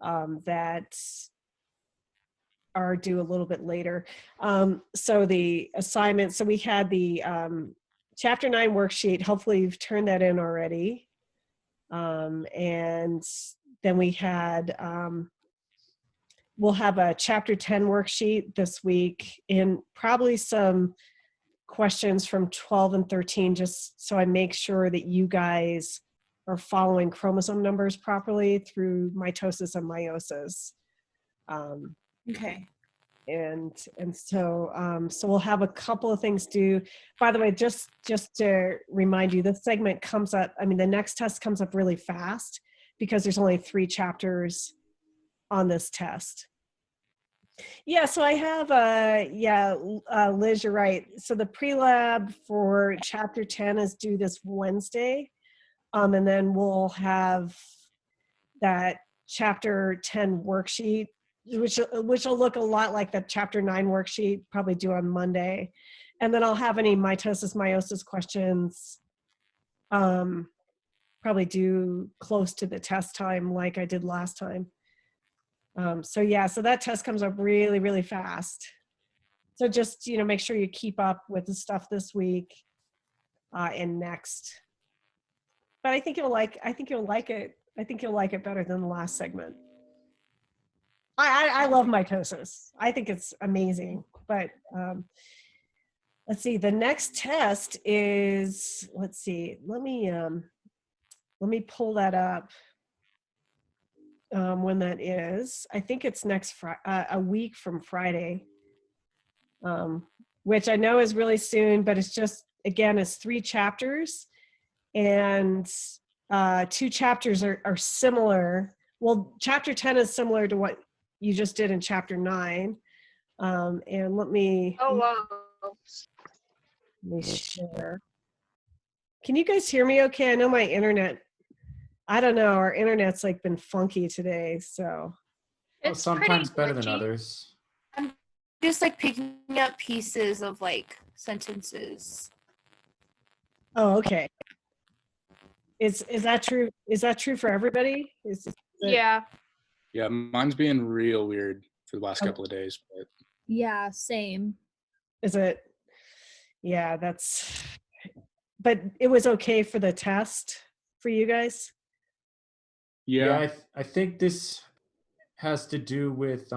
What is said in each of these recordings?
that are due a little bit later. So the assignment, so we had the Chapter 9 worksheet. Hopefully you've turned that in already. And then we had, we'll have a Chapter 10 worksheet this week, and probably some questions from 12 and 13, just so I make sure that you guys are following chromosome numbers properly through mitosis and meiosis. Okay. And so so we'll have a couple of things due. By the way, just to remind you, this segment comes up, I mean, the next test comes up really fast because there's only 3 chapters on this test. Yeah, so I have, Liz, you're right. So the pre-lab for Chapter 10 is due this Wednesday. And then we'll have that Chapter 10 worksheet, which will look a lot like the Chapter 9 worksheet, probably due on Monday. And then I'll have any mitosis, meiosis questions probably due close to the test time like I did last time. So yeah, so that test comes up really, really fast. So just, make sure you keep up with the stuff this week and next. But I think you'll like it. I think you'll like it better than the last segment. I love mitosis. I think it's amazing. But let's see. The next test is, let's see. Let me pull that up. When that is, I think it's next a week from Friday, which I know is really soon. But it's just, again, it's 3 chapters, and 2 chapters are similar. Well, Chapter 10 is similar to what you just did in Chapter 9. And let me share. Can you guys hear me okay? I know my internet, I don't know, our internet's like been funky today, so. It's sometimes better than others. I'm just like picking up pieces of like sentences. Oh, okay. Is that true? Is that true for everybody? Yeah. Yeah, mine's being real weird for the last couple of days. But yeah, same. Is it? Yeah, but it was okay for the test for you guys? yeah, I think this has to do with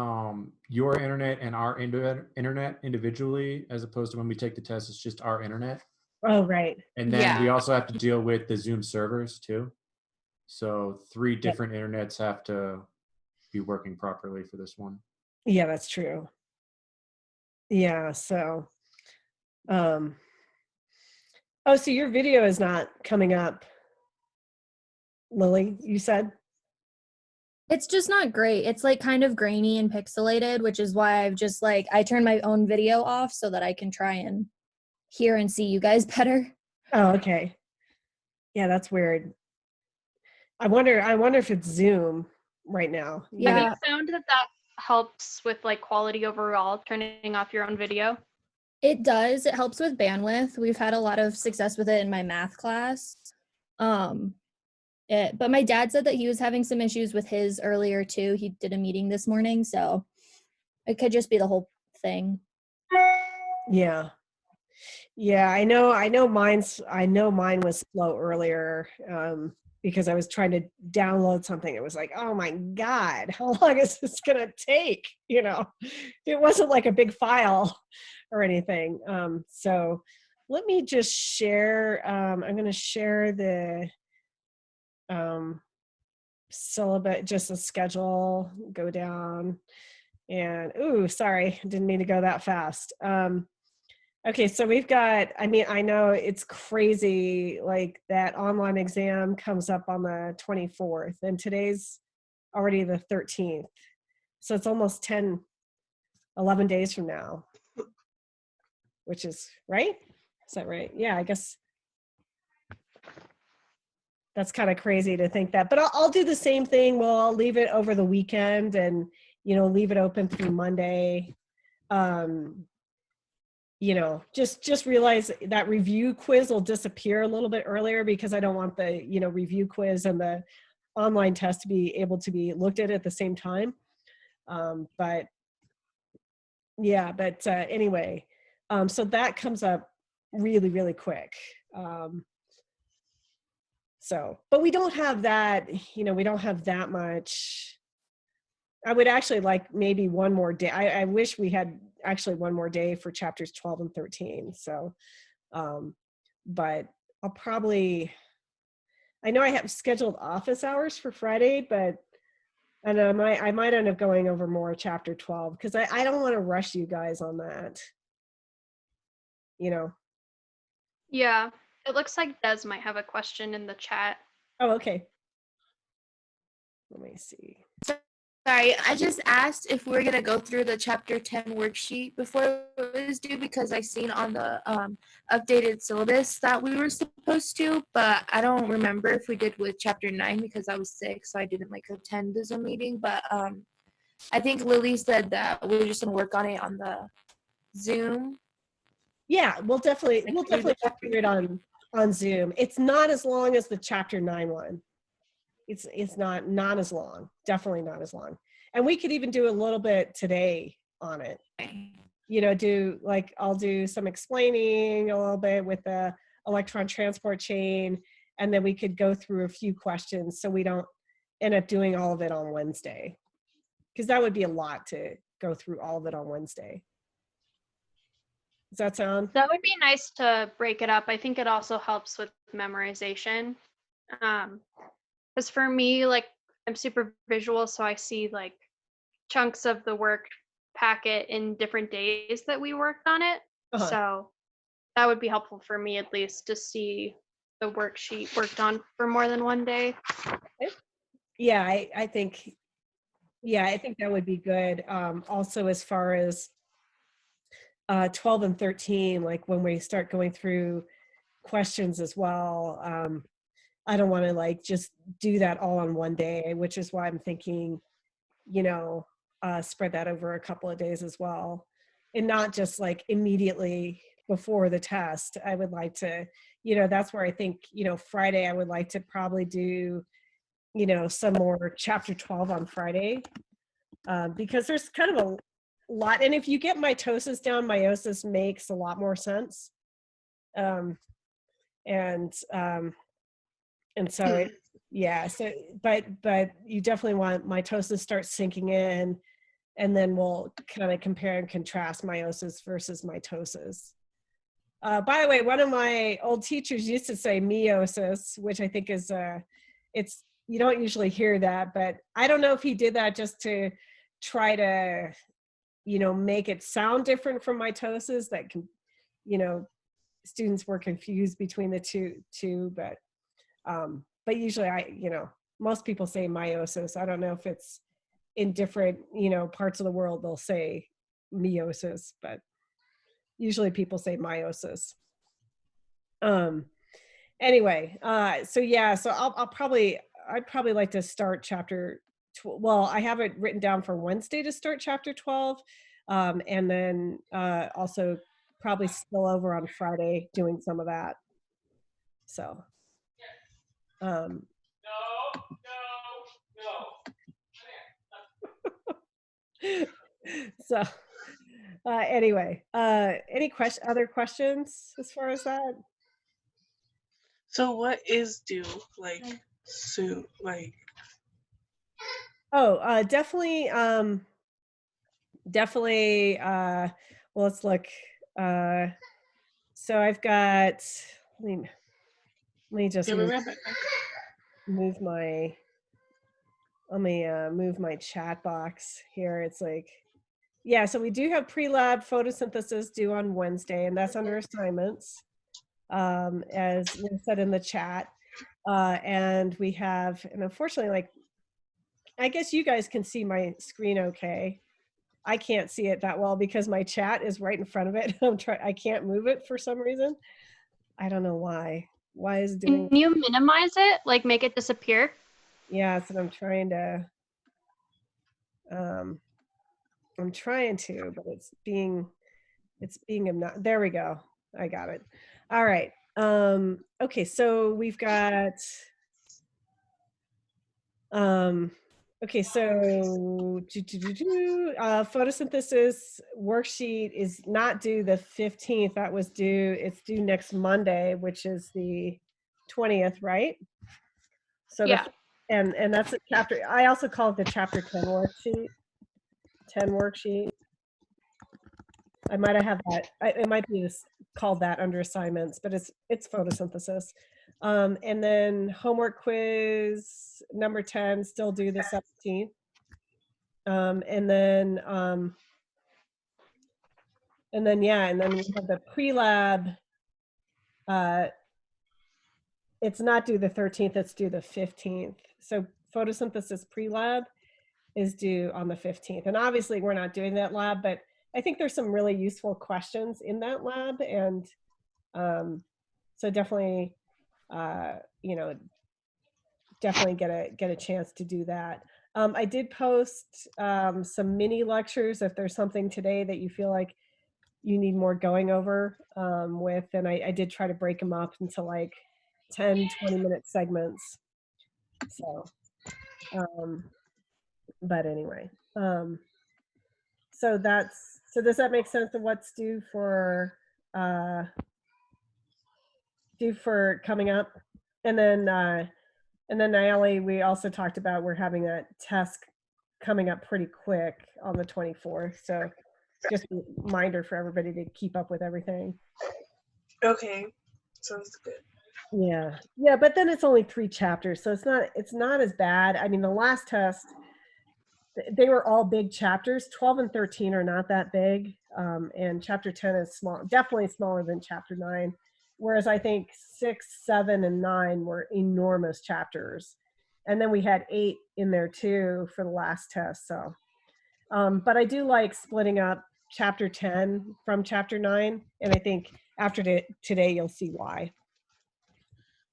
your internet and our internet individually, as opposed to when we take the test, it's just our internet. Oh, right. And then we also have to deal with the Zoom servers too. So 3 different internets have to be working properly for this one. Yeah, that's true. Yeah, so so your video is not coming up, Lily, you said? It's just not great. It's like kind of grainy and pixelated, which is why I've just like, I turned my own video off so that I can try and hear and see you guys better. Oh, okay. Yeah, that's weird. I wonder if it's Zoom right now. Yeah. Have you found that helps with like quality overall, turning off your own video? It does. It helps with bandwidth. We've had a lot of success with it in my math class. But my dad said that he was having some issues with his earlier too. He did a meeting this morning, so it could just be the whole thing. Yeah. Yeah, I know mine was slow earlier because I was trying to download something. It was like, oh my God, how long is this gonna take? It wasn't like a big file or anything. So let me just share, I'm gonna share the syllabus, just a schedule, go down, and sorry, didn't mean to go that fast. Okay, so we've got, I know it's crazy, like that online exam comes up on the 24th, and today's already the 13th. So it's almost 11 days from now, which is, right? Is that right? Yeah, I guess that's kind of crazy to think that, but I'll do the same thing. Well, I'll leave it over the weekend and, leave it open through Monday. Just realize that review quiz will disappear a little bit earlier because I don't want the, review quiz and the online test to be able to be looked at the same time. But yeah, but anyway, so that comes up really, really quick. So, but we don't have that, we don't have that much. I would actually like maybe one more day. I wish we had actually one more day for chapters 12 and 13. So, but I'll probably, I know I have scheduled office hours for Friday, but I know I might end up going over more chapter 12 because I don't want to rush you guys on that. Yeah. It looks like Des might have a question in the chat. Oh, okay. Let me see. Sorry, I just asked if we're gonna go through the chapter 10 worksheet before it was due because I seen on the updated syllabus that we were supposed to, but I don't remember if we did with chapter 9 because I was sick, so I didn't attend the Zoom meeting. But I think Lily said that we were just gonna work on it on the Zoom. Yeah, we'll definitely Like, go through the through it on Zoom. It's not as long as the chapter 9 one. It's not as long. Definitely not as long. And we could even do a little bit today on it. I'll do some explaining a little bit with the electron transport chain, and then we could go through a few questions so we don't end up doing all of it on Wednesday. Because that would be a lot to go through all of it on Wednesday. Does that sound? That would be nice to break it up. I think it also helps with memorization. Because for me, I'm super visual, so I see chunks of the work packet in different days that we worked on it. Uh-huh. So that would be helpful for me at least to see the worksheet worked on for more than one day. Yeah, I think that would be good. Also, as far as 12 and 13, like when we start going through questions as well, I don't want to just do that all on one day, which is why I'm thinking, spread that over a couple of days as well, and not just immediately before the test. I would like to, that's where I think, Friday, I would like to probably do, some more chapter 12 on Friday, because there's kind of a lot. And if you get mitosis down, meiosis makes a lot more sense. And so but you definitely want mitosis start sinking in, and then we'll kind of compare and contrast meiosis versus mitosis. By the way, one of my old teachers used to say meiosis, which I think is you don't usually hear that, but I don't know if he did that just to try to make it sound different from mitosis, that can students were confused between the two, but usually most people say meiosis. I don't know if it's in different parts of the world they'll say meiosis, but usually people say meiosis. Anyway, so I'd probably like to start chapter 12. Well, I have it written down for Wednesday to start chapter 12, and then also probably spill over on Friday doing some of that. So so anyway, any other questions as far as that? So what is due soon? Oh, definitely well, let's look. So I've got, let me just Give it right back. move my, let me move my chat box here. It's so we do have pre-lab photosynthesis due on Wednesday, and that's under assignments, as we said in the chat. And we have, and unfortunately, I guess you guys can see my screen okay. I can't see it that well because my chat is right in front of it. I can't move it for some reason. I don't know why. Why is it doing? Can you minimize it? Make it disappear? Yeah, that's what I'm trying to. I'm trying to, but it's being there we go. I got it. All right. Okay, so we've got. Okay, so photosynthesis worksheet is not due the 15th. That was due, it's due next Monday, which is the 20th, right? So Yeah. and that's a chapter, I also call it the chapter 10 worksheet. 10 worksheet. I might have that. It might be called that under assignments, but it's photosynthesis. And then homework quiz number 10 still due the 17th. And then yeah, and then we have the pre-lab. It's not due the 13th, it's due the 15th. So photosynthesis pre-lab is due on the 15th. And obviously we're not doing that lab, but I think there's some really useful questions in that lab. And so definitely, you know, definitely get a chance to do that. I did post some mini lectures if there's something today that you feel like you need more going over with, and I did try to break them up into like 10, 20-minute segments. So, but anyway, so does that make sense of what's due for coming up? And then Nayeli, we also talked about we're having that test coming up pretty quick on the 24th. So just a reminder for everybody to keep up with everything. Okay, sounds good. Yeah, but then it's only 3 chapters, so it's not as bad. I mean, the last test, they were all big chapters. 12 and 13 are not that big, and chapter 10 is small, definitely smaller than chapter 9. Whereas I think 6, 7, and 9 were enormous chapters, and then we had 8 in there too for the last test. So, but I do like splitting up chapter 10 from chapter 9, and I think after today you'll see why.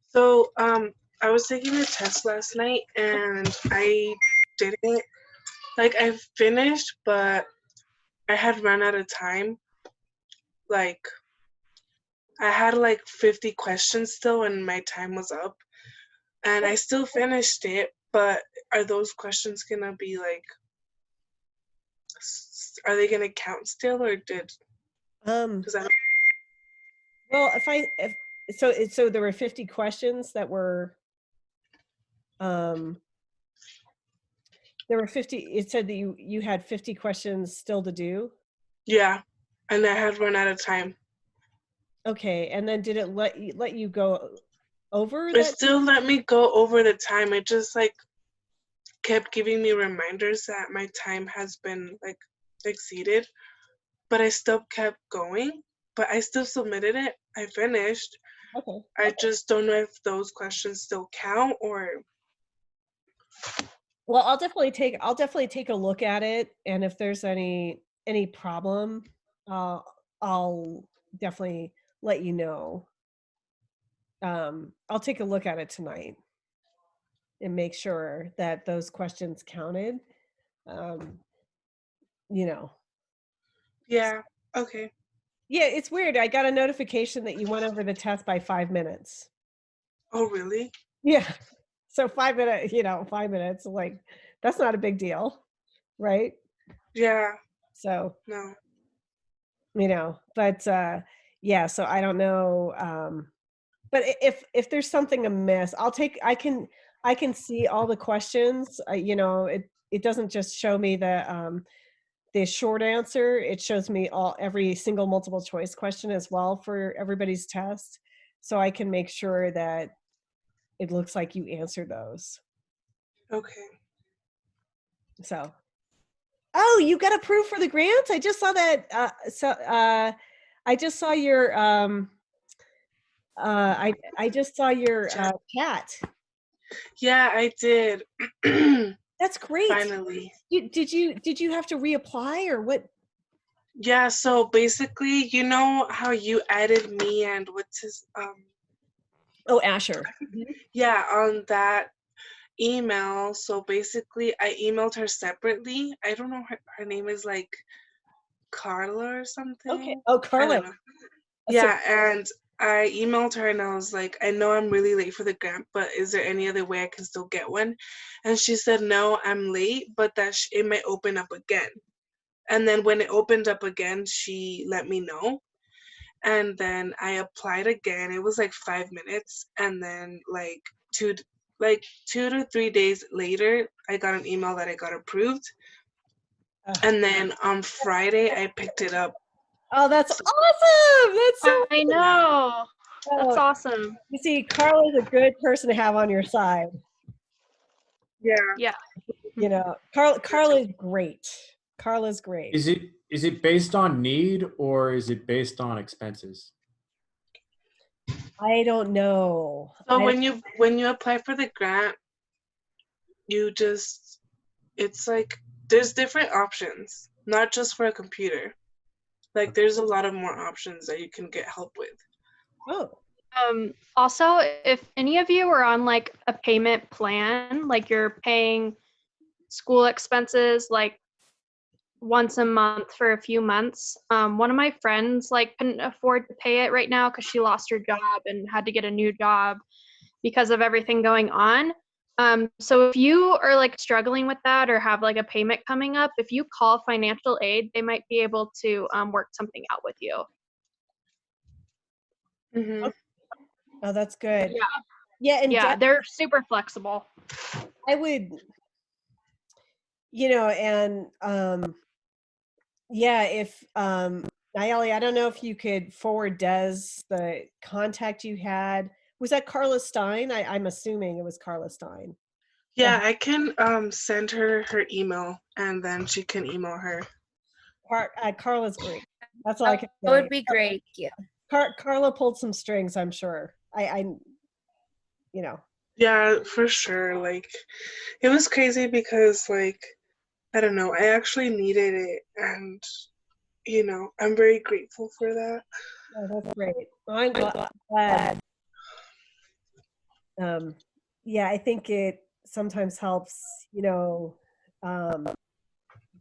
So I was taking a test last night and I didn't, like, I finished, but I had run out of time. Like, I had like 50 questions still and my time was up. And I still finished it, but are those questions gonna be like, are they gonna count still, or did, because I Well, so there were 50 questions that were there were 50, it said that you had 50 questions still to do. yeah, and I had run out of time. Okay, and then did it let you go over It that? still let me go over the time. It just like kept giving me reminders that my time has been like exceeded, but I still kept going. But I still submitted it. I finished. Okay. I just don't know if those questions still count or. Well, I'll definitely take a look at it, and if there's any problem, I'll definitely let you know. I'll take a look at it tonight and make sure that those questions counted. You know. Yeah. Okay. Yeah, it's weird. I got a notification that you went over the test by 5 minutes. Oh, really? Yeah. So 5 minutes, 5 minutes, like that's not a big deal, right? Yeah. So, No. but yeah, so I don't know. But if there's something amiss, I can see all the questions. It doesn't just show me the short answer, it shows me every single multiple choice question as well for everybody's test. So I can make sure that it looks like you answer those. Okay. So, oh, you got approved for the grant? I just saw that. I just saw your, I just saw your chat. Yeah, I did. That's great. Finally. Did you have to reapply or what? Yeah, so basically, you know how you added me and what's his Oh, Asher. yeah, on that email. So basically I emailed her separately. I don't know, her name is like Carla or something. Okay. Oh, I don't Carla. know. Yeah, and I emailed her and I was like, I know I'm really late for the grant, but is there any other way I can still get one? And she said, no, I'm late, but that it might open up again. And then when it opened up again, she let me know. And then I applied again. It was like 5 minutes. And then two 2 to 3 days later, I got an email that I got approved. And then on Friday, I picked it up. Oh, that's awesome. That's so I know. That's Oh, awesome. you see, Carla's a good person to have on your side. Yeah. Yeah. You know, Carla's great. Carla's great. Is it based on need or is it based on expenses? I don't know. So I- when you apply for the grant, it's like there's different options, not just for a computer. Like there's a lot of more options that you can get help with. oh, Also, if any of you are on like a payment plan, like you're paying school expenses like once a month for a few months. One of my friends like couldn't afford to pay it right now because she lost her job and had to get a new job because of everything going on. So if you are like struggling with that or have like a payment coming up, if you call financial aid, they might be able to work something out with you. Mm-hmm. oh, that's good. Yeah. Yeah, and Yeah, they're super flexible. I would, and yeah, if Nayeli, I don't know if you could forward Des the contact you had. Was that Carla Stein? I'm assuming it was Carla Stein. Yeah, I can send her email and then she can email her. Carla's great. That's all I can That say. would be great. Yeah. Carla pulled some strings, I'm sure. I Yeah, for sure. Like it was crazy because like I don't know, I actually needed it and I'm very grateful for that. Oh, that's great. Well, I'm glad. Yeah, I think it sometimes helps,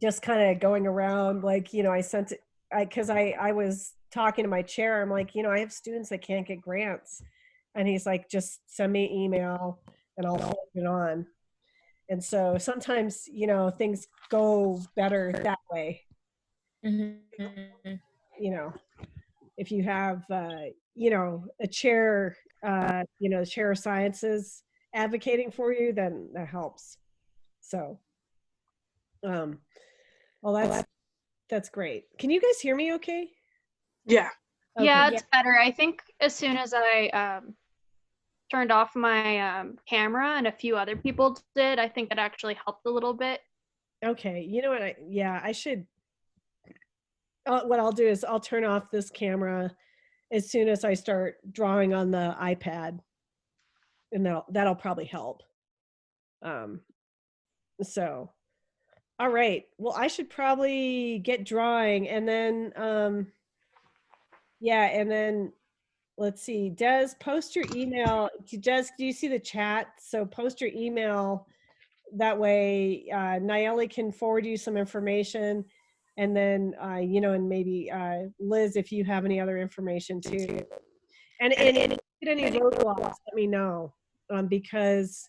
just kind of going around like, I sent it, because I was talking to my chair. I'm like, I have students that can't get grants. And he's like, just send me an email and I'll forward it on. And so sometimes, things go better that way. Mhm. If you have a chair chair of sciences advocating for you, then that helps. So well, that's great. Can you guys hear me okay? Yeah. Okay. Yeah, it's better. I think as soon as I turned off my camera and a few other people did, I think it actually helped a little bit. Okay, you know what, I should what I'll do is I'll turn off this camera as soon as I start drawing on the iPad, and that'll probably help. So all right, well, I should probably get drawing, and then and then let's see, Des, post your email. Des, do you see the chat? So post your email, that way Nayeli can forward you some information, and then and maybe Liz, if you have any other information too. And if you get any roadblocks, let me know, because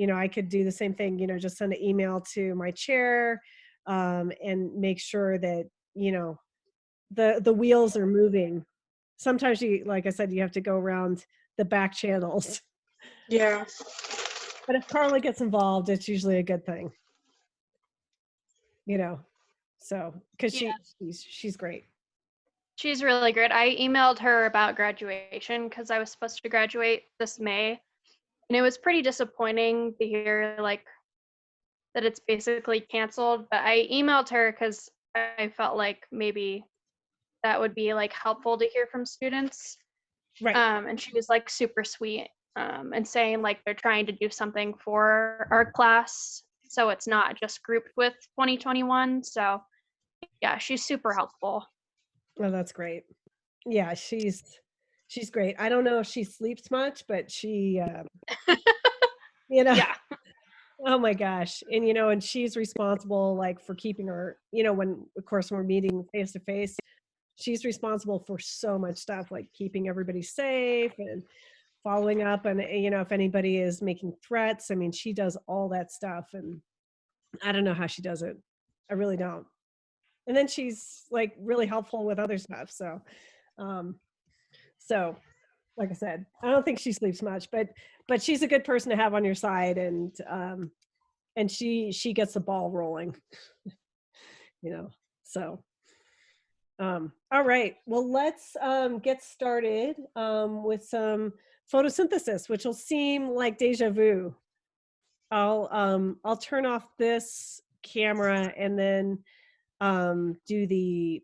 I could do the same thing, just send an email to my chair, and make sure that the wheels are moving. Sometimes like I said, you have to go around the back channels. Yeah. But if Carla gets involved, it's usually a good thing. So because she's great. She's really great. I emailed her about graduation because I was supposed to graduate this May. And it was pretty disappointing to hear like that it's basically canceled. But I emailed her because I felt like maybe that would be like helpful to hear from students. Right. And she was like super sweet, and saying like they're trying to do something for our class, so it's not just grouped with 2021. So yeah, she's super helpful. Oh, that's great. Yeah, she's great. I don't know if she sleeps much, but she Yeah. Oh my gosh. And and she's responsible like for keeping her, when of course we're meeting face to face, she's responsible for so much stuff, like keeping everybody safe and following up, and if anybody is making threats. I mean, she does all that stuff, and I don't know how she does it. I really don't. And then she's like really helpful with other stuff. So, so like I said, I don't think she sleeps much, but she's a good person to have on your side, and she gets the ball rolling, so. All right, well, let's get started with some photosynthesis, which will seem like deja vu. I'll turn off this camera and then do the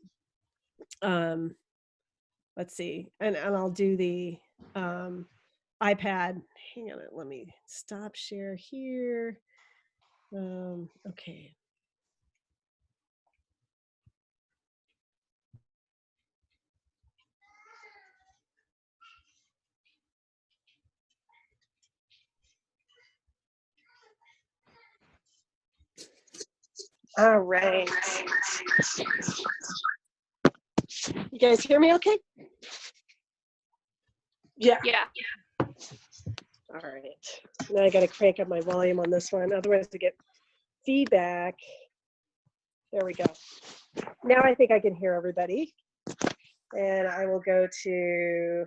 let's see, and I'll do the iPad. Hang on, let me stop share here. Okay. All right. You guys hear me okay? Yeah. Yeah. All right. Now I got to crank up my volume on this one. Otherwise, I get feedback. There we go. Now I think I can hear everybody. And I will go to,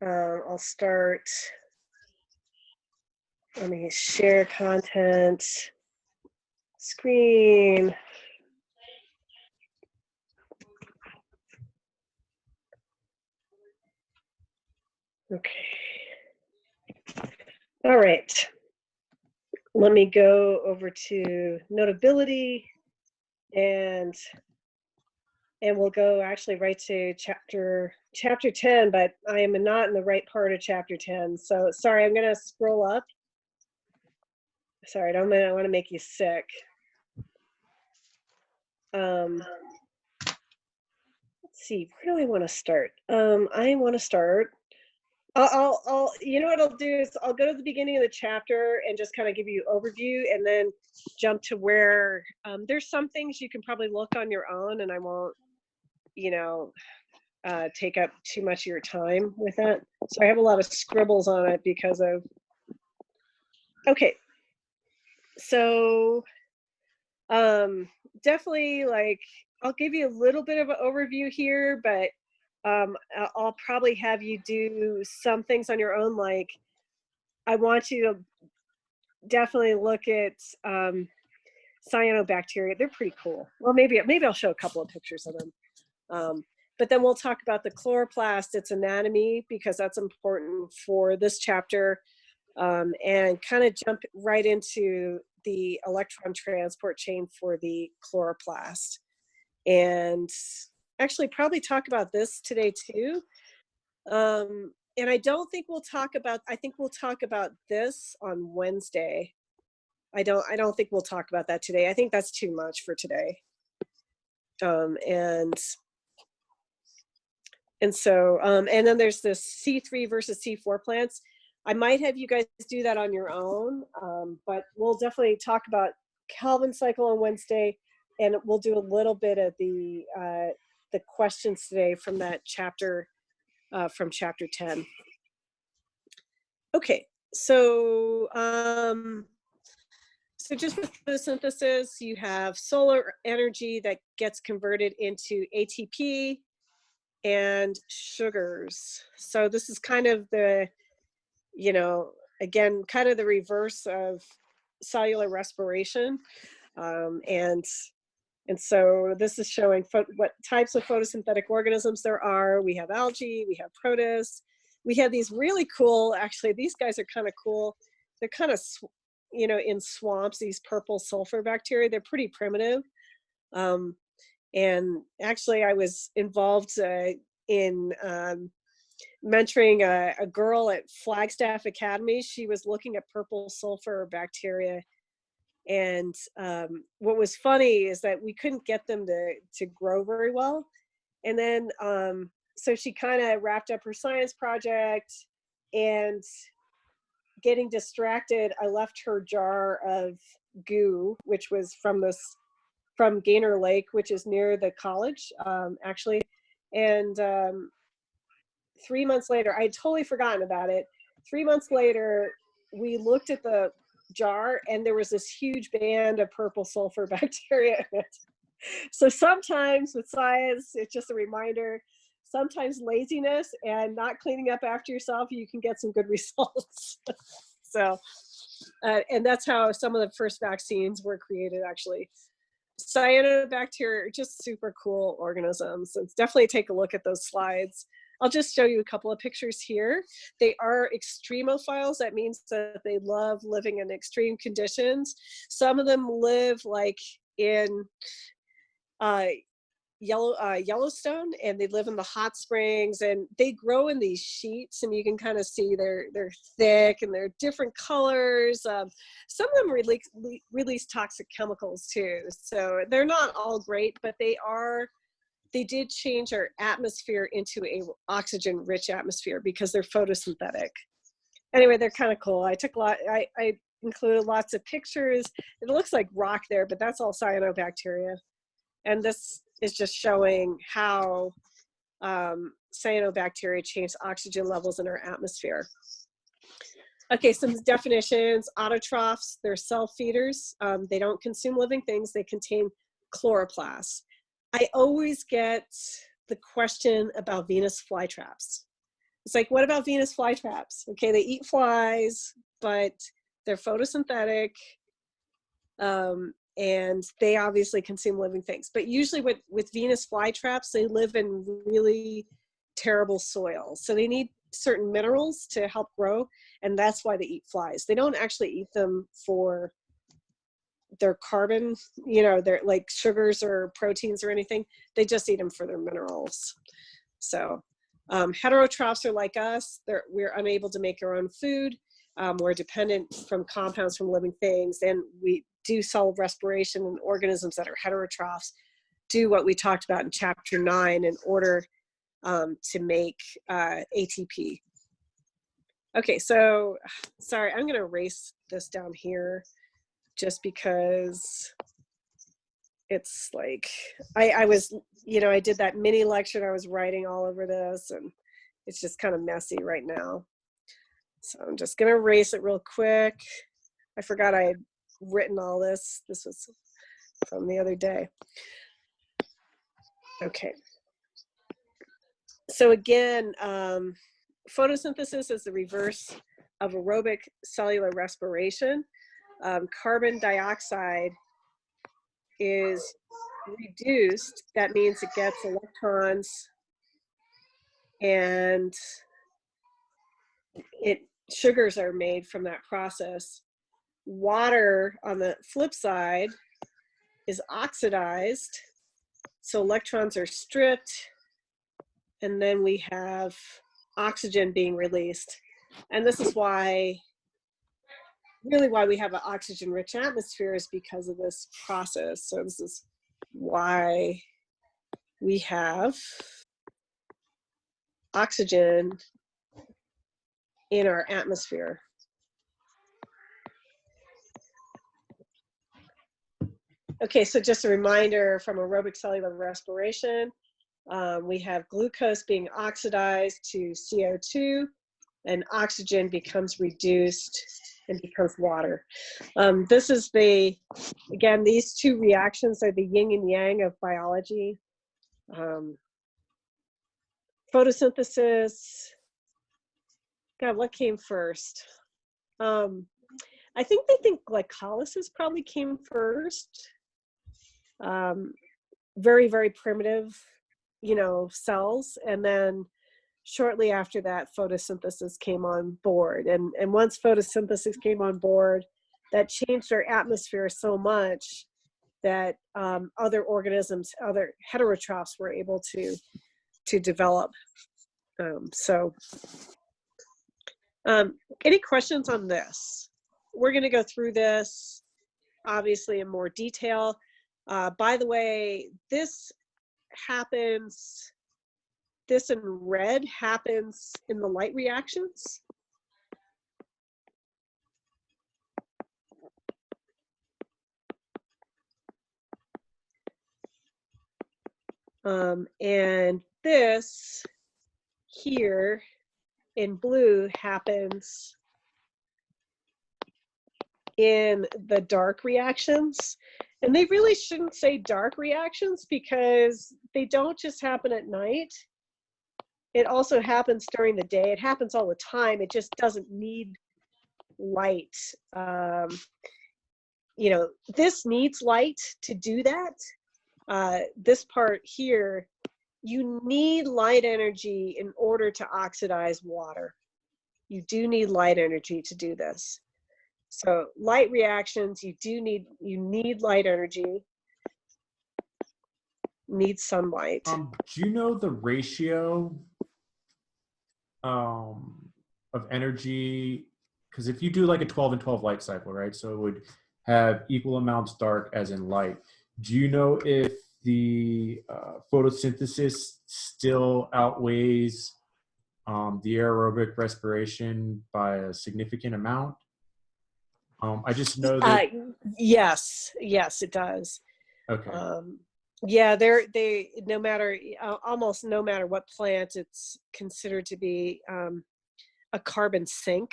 I'll start, let me share content, screen. Okay. All right. Let me go over to Notability, and we'll go actually right to chapter 10, but I am not in the right part of chapter 10. So sorry, I'm going to scroll up. Sorry, I want to make you sick. Let's see, where do I want to start? I want to start. I'll you know what I'll do is I'll go to the beginning of the chapter and just kind of give you overview, and then jump to where there's some things you can probably look on your own, and I won't, take up too much of your time with that. So I have a lot of scribbles on it because of. Okay. So definitely, like, I'll give you a little bit of an overview here, but I'll probably have you do some things on your own. Like, I want you to definitely look at cyanobacteria. They're pretty cool. Well, maybe I'll show a couple of pictures of them. But then we'll talk about the chloroplast, its anatomy, because that's important for this chapter, and kind of jump right into the electron transport chain for the chloroplast. And actually probably talk about this today too. And I don't think we'll talk about, I think we'll talk about this on Wednesday. I don't think we'll talk about that today. I think that's too much for today. And so, and then there's this C3 versus C4 plants. I might have you guys do that on your own, but we'll definitely talk about Calvin cycle on Wednesday, and we'll do a little bit of the questions today from that chapter, from chapter 10. Okay, so so just with photosynthesis, you have solar energy that gets converted into ATP and sugars. So this is kind of the, again, kind of the reverse of cellular respiration. And so this is showing what types of photosynthetic organisms there are. We have algae, we have protists, we have these really cool, actually, these guys are kind of cool. They're kind of, in swamps, these purple sulfur bacteria. They're pretty primitive. And actually, I was involved in mentoring a girl at Flagstaff Academy. She was looking at purple sulfur bacteria. And what was funny is that we couldn't get them to grow very well. And then, so she kind of wrapped up her science project, and getting distracted, I left her jar of goo, which was from this from Gaynor Lake, which is near the college, actually. And 3 months later, I had totally forgotten about it. 3 months later, we looked at the jar and there was this huge band of purple sulfur bacteria in it. So sometimes with science, it's just a reminder, sometimes laziness and not cleaning up after yourself, you can get some good results. So, and that's how some of the first vaccines were created, actually. Cyanobacteria are just super cool organisms. So definitely take a look at those slides. I'll just show you a couple of pictures here. They are extremophiles. That means that they love living in extreme conditions. Some of them live like in Yellowstone, and they live in the hot springs, and they grow in these sheets, and you can kind of see they're thick and they're different colors. Some of them release toxic chemicals too. So they're not all great, but they did change our atmosphere into a oxygen-rich atmosphere because they're photosynthetic. Anyway, they're kind of cool. I included lots of pictures. It looks like rock there, but that's all cyanobacteria. And this is just showing how cyanobacteria change oxygen levels in our atmosphere. Okay, some definitions. Autotrophs, they're self-feeders. They don't consume living things. They contain chloroplasts. I always get the question about Venus flytraps. It's like, what about Venus flytraps? Okay, they eat flies, but they're photosynthetic, and they obviously consume living things. But usually with Venus flytraps, they live in really terrible soil. So they need certain minerals to help grow, and that's why they eat flies. They don't actually eat them for their carbon, they're like sugars or proteins or anything. They just eat them for their minerals. So heterotrophs are like us. We're unable to make our own food. We're dependent from compounds from living things, and we do cell respiration, and organisms that are heterotrophs do what we talked about in chapter 9 in order to make ATP. Okay, so sorry, I'm going to erase this down here just because it's like, I was, I did that mini lecture and I was writing all over this, and it's just kind of messy right now. So I'm just going to erase it real quick. I forgot I had written all this. This was from the other day. Okay. So again, photosynthesis is the reverse of aerobic cellular respiration. Carbon dioxide is reduced. That means it gets electrons, and sugars are made from that process. Water, on the flip side, is oxidized, so electrons are stripped, and then we have oxygen being released. And this is why we have an oxygen-rich atmosphere, is because of this process. So this is why we have oxygen in our atmosphere. Okay, so just a reminder from aerobic cellular respiration, we have glucose being oxidized to CO2, and oxygen becomes reduced and becomes water. This is again, these two reactions are the yin and yang of biology. Photosynthesis, God, what came first? I think they think glycolysis probably came first. Very, very primitive, cells. And then shortly after that, photosynthesis came on board. And once photosynthesis came on board, that changed our atmosphere so much that other organisms, other heterotrophs were able to develop. Any questions on this? We're going to go through this obviously in more detail. By the way, this in red happens in the light reactions. And this here in blue happens in the dark reactions. And they really shouldn't say dark reactions because they don't just happen at night. It also happens during the day. It happens all the time. It just doesn't need light. You know, this needs light to do that. This part here, you need light energy in order to oxidize water. You do need light energy to do this. So light reactions, you need light energy, need sunlight. Do you know the ratio of energy? Because if you do like a 12 and 12 light cycle, right? So it would have equal amounts dark as in light. Do you know if the photosynthesis still outweighs the aerobic respiration by a significant amount? I just know that. Yes, it does. Okay. Yeah, they no matter almost no matter what plant, it's considered to be a carbon sink,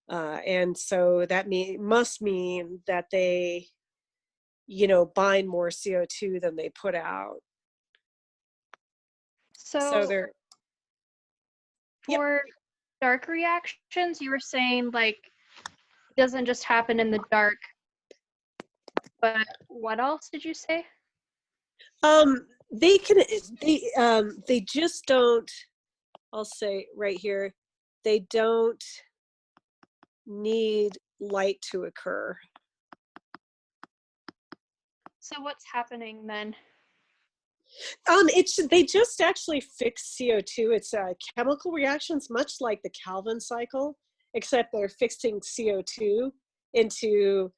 and so that must mean that they, you know, bind more CO2 than they put out. So they're for dark reactions, you were saying like doesn't just happen in the dark, but what else did you say? they just don't, I'll say right here, they don't need light to occur. So what's happening then? They just actually fix CO2. It's chemical reactions, much like the Calvin cycle, except they're fixing CO2 into,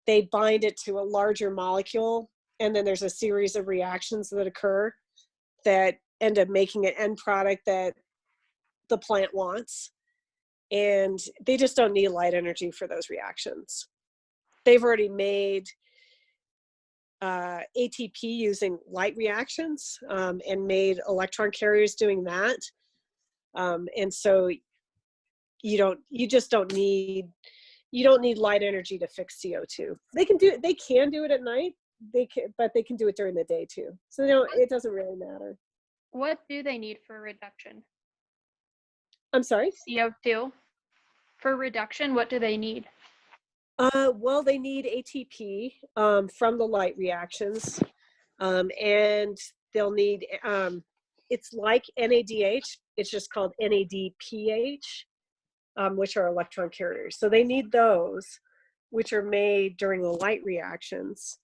they bind it to a larger molecule, and then there's a series of reactions that occur that end up making an end product that the plant wants. And they just don't need light energy for those reactions. They've already made ATP using light reactions and made electron carriers doing that. And so you don't need light energy to fix CO2. They can do it at night, but they can do it during the day too. So it doesn't really matter. What do they need for reduction? I'm sorry? CO2. For reduction, what do they need? Well, they need ATP from the light reactions, and they'll need, it's like NADH, it's just called NADPH, which are electron carriers. So they need those, which are made during the light reactions.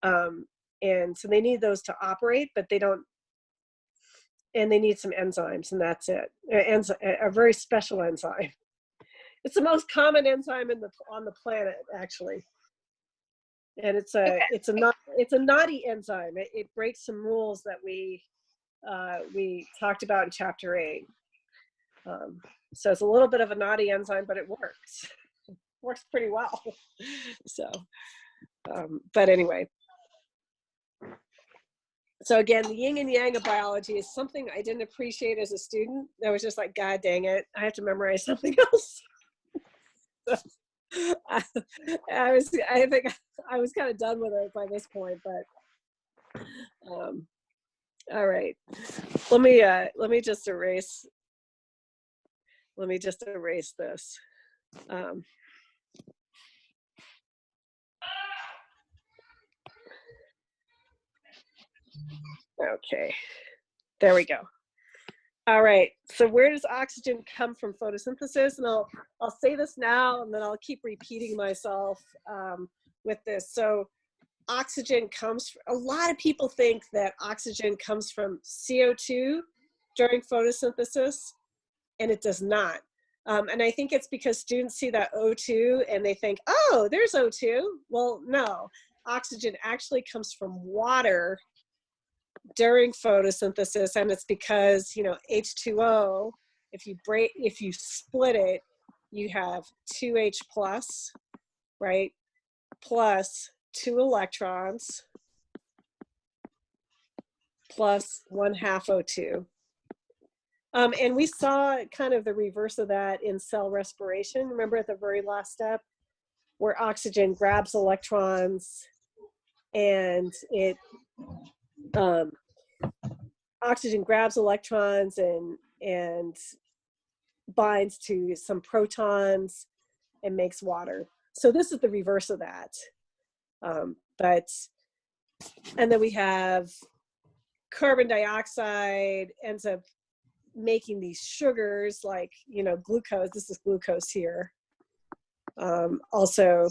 And so they need those to operate, but they don't, and they need some enzymes, and that's it. A very special enzyme. It's the most common enzyme on the planet, actually. And it's a naughty enzyme. It breaks some rules that we talked about in chapter 8. So it's a little bit of a naughty enzyme, but it works. It works pretty well. So, but anyway. So again, the yin and yang of biology is something I didn't appreciate as a student. I was just like, God dang it, I have to memorize something else. I think I was kind of done with it by this point, but all right. Let me just erase this. Okay, there we go. All right, so where does oxygen come from photosynthesis? And I'll say this now, and then I'll keep repeating myself with this. So oxygen comes, a lot of people think that oxygen comes from CO2 during photosynthesis, and it does not. And I think it's because students see that O2 and they think, oh, there's O2. Well, no, oxygen actually comes from water during photosynthesis, and it's because, you know, H2O, if you split it, you have 2H plus, right, plus 2 electrons, plus 1/2 O2. And we saw kind of the reverse of that in cell respiration. Remember at the very last step where oxygen grabs electrons and it oxygen grabs electrons and binds to some protons and makes water. So this is the reverse of that. And then we have carbon dioxide ends up making these sugars like, glucose. This is glucose here. Also,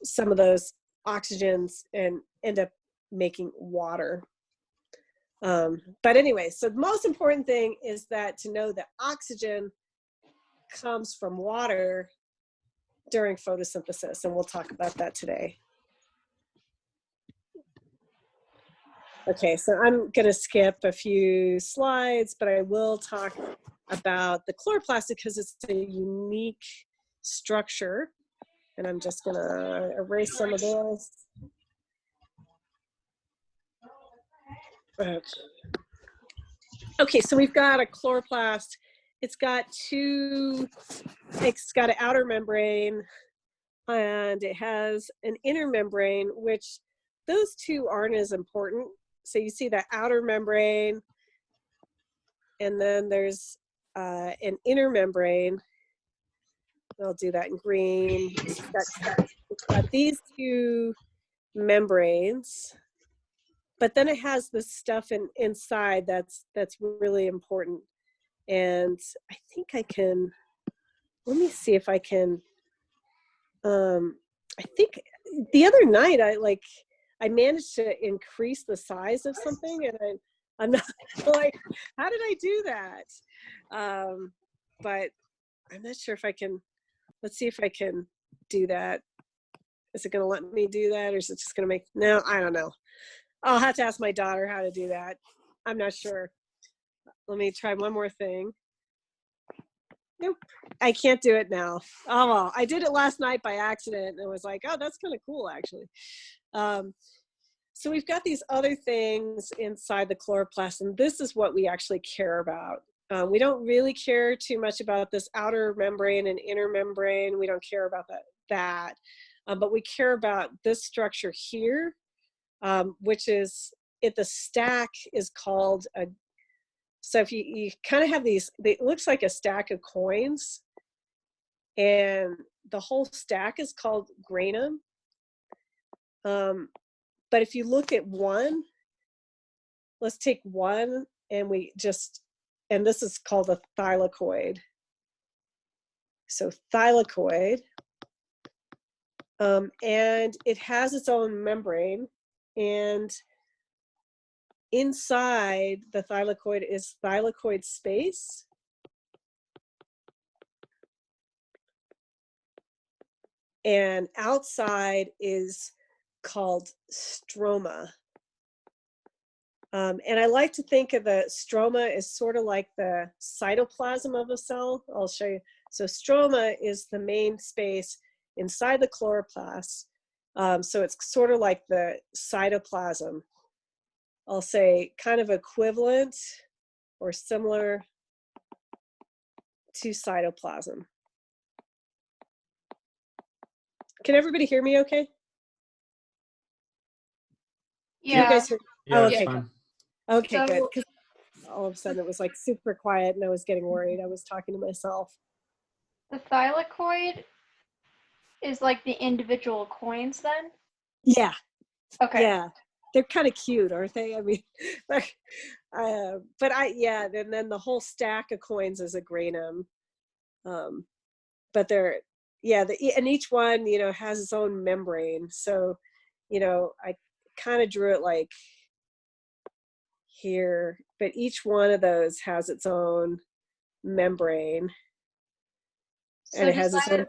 some of those oxygens and end up making water. But anyway, so the most important thing is that to know that oxygen comes from water during photosynthesis, and we'll talk about that today. Okay, so I'm going to skip a few slides, but I will talk about the chloroplast because it's a unique structure. And I'm just going to erase some of this. Okay, so we've got a chloroplast. It's got an outer membrane and it has an inner membrane, which those two aren't as important. So you see the outer membrane, and then there's an inner membrane. I'll do that in green. It's got these two membranes, but then it has this stuff inside that's really important. And I think I can, let me see if I can, I think the other night I managed to increase the size of something, and I'm not like, how did I do that? But I'm not sure if I can. Let's see if I can do that. Is it going to let me do that, or is it just going to make? No, I don't know. I'll have to ask my daughter how to do that. I'm not sure. Let me try one more thing. Nope, I can't do it now. Oh well, I did it last night by accident, and it was like, oh, that's kind of cool, actually. So we've got these other things inside the chloroplast, and this is what we actually care about. We don't really care too much about this outer membrane and inner membrane. We don't care about that. But we care about this structure here, which is, the stack is called a, so if you kind of have these, it looks like a stack of coins, and the whole stack is called granum. But if you look at one, let's take one, and this is called a thylakoid. So thylakoid, and it has its own membrane, and inside the thylakoid is thylakoid space. And outside is called stroma. And I like to think of the stroma as sort of like the cytoplasm of a cell. I'll show you. So stroma is the main space inside the chloroplast. So it's sort of like the cytoplasm. I'll say kind of equivalent or similar to cytoplasm. Can everybody hear me okay? Yeah. You guys hear? Yeah, Oh, that's okay. fine. Okay, good. So- 'Cause all of a sudden it was like super quiet and I was getting worried. I was talking to myself. The thylakoid is like the individual coins then? Yeah. Okay. Yeah. They're kind of cute, aren't they? I mean, and then the whole stack of coins is a granum. But they're, and each one, has its own membrane. So, I kind of drew it like here, but each one of those has its own membrane. So And it does has its that own.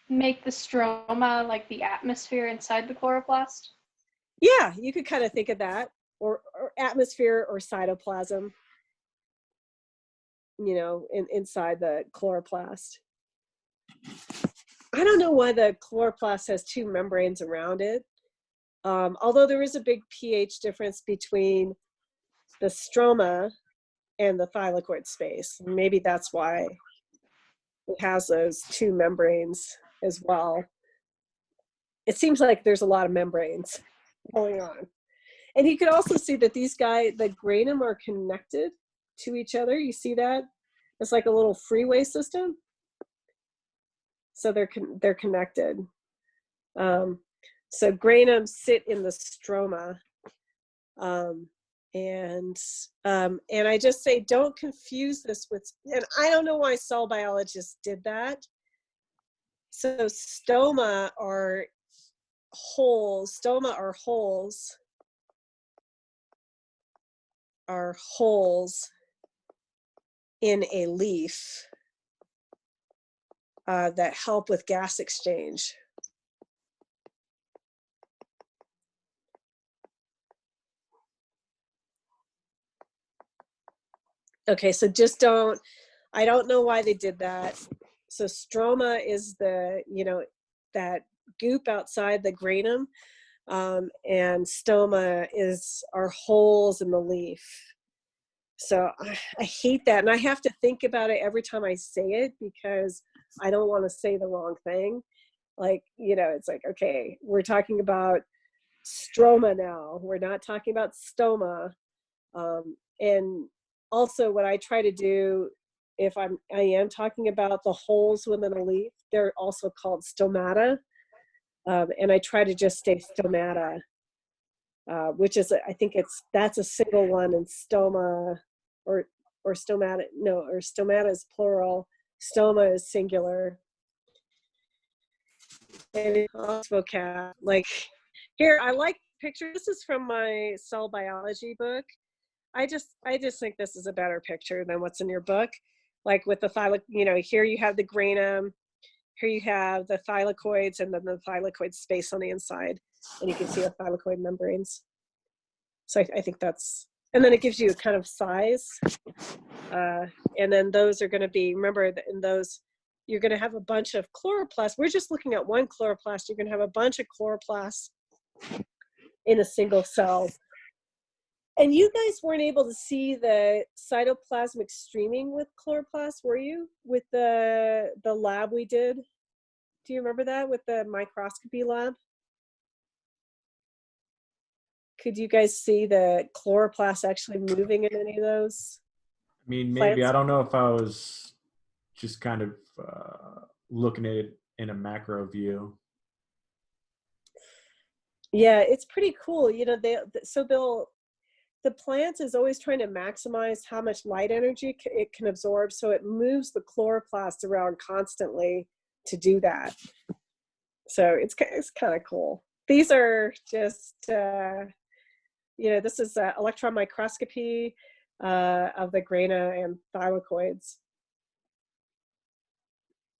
make the stroma like the atmosphere inside the chloroplast? Yeah, you could kind of think of that, or atmosphere or cytoplasm, inside the chloroplast. I don't know why the chloroplast has two membranes around it. Although there is a big pH difference between the stroma and the thylakoid space. Maybe that's why it has those two membranes as well. It seems like there's a lot of membranes going on. And you can also see that these guys, the granum, are connected to each other. You see that? It's like a little freeway system. So they're connected. So granum sit in the stroma. And I just say, don't confuse this with, and I don't know why cell biologists did that. So stoma are holes. Stoma are holes in a leaf that help with gas exchange. Okay, so just don't, I don't know why they did that. So stroma is the, that goop outside the granum, and stoma are holes in the leaf. So I hate that. And I have to think about it every time I say it because I don't want to say the wrong thing. Like, it's like, okay, we're talking about stroma now. We're not talking about stoma. And also what I try to do, if I am talking about the holes within a leaf, they're also called stomata. And I try to just say stomata, which is, I think that's a single one, and stoma or stomata, no, or stomata is plural, stoma is singular. And vocab, like here, I like picture. This is from my cell biology book. I just think this is a better picture than what's in your book. Like with the here you have the granum, here you have the thylakoids, and then the thylakoid space on the inside, and you can see the thylakoid membranes. So I think that's, and then it gives you a kind of size. And then those are going to be, remember that in those, you're going to have a bunch of chloroplasts. We're just looking at one chloroplast. You're going to have a bunch of chloroplasts in a single cell. And you guys weren't able to see the cytoplasmic streaming with chloroplasts, were you? With the lab we did? Do you remember that with the microscopy lab? Could you guys see the chloroplasts actually moving in any of those? I mean, maybe. Plants? I don't know if I was just kind of looking at it in a macro view. Yeah, it's pretty cool. The plant is always trying to maximize how much light energy it can absorb, so it moves the chloroplast around constantly to do that. So it's kind of cool. These are just, this is electron microscopy of the grana and thylakoids.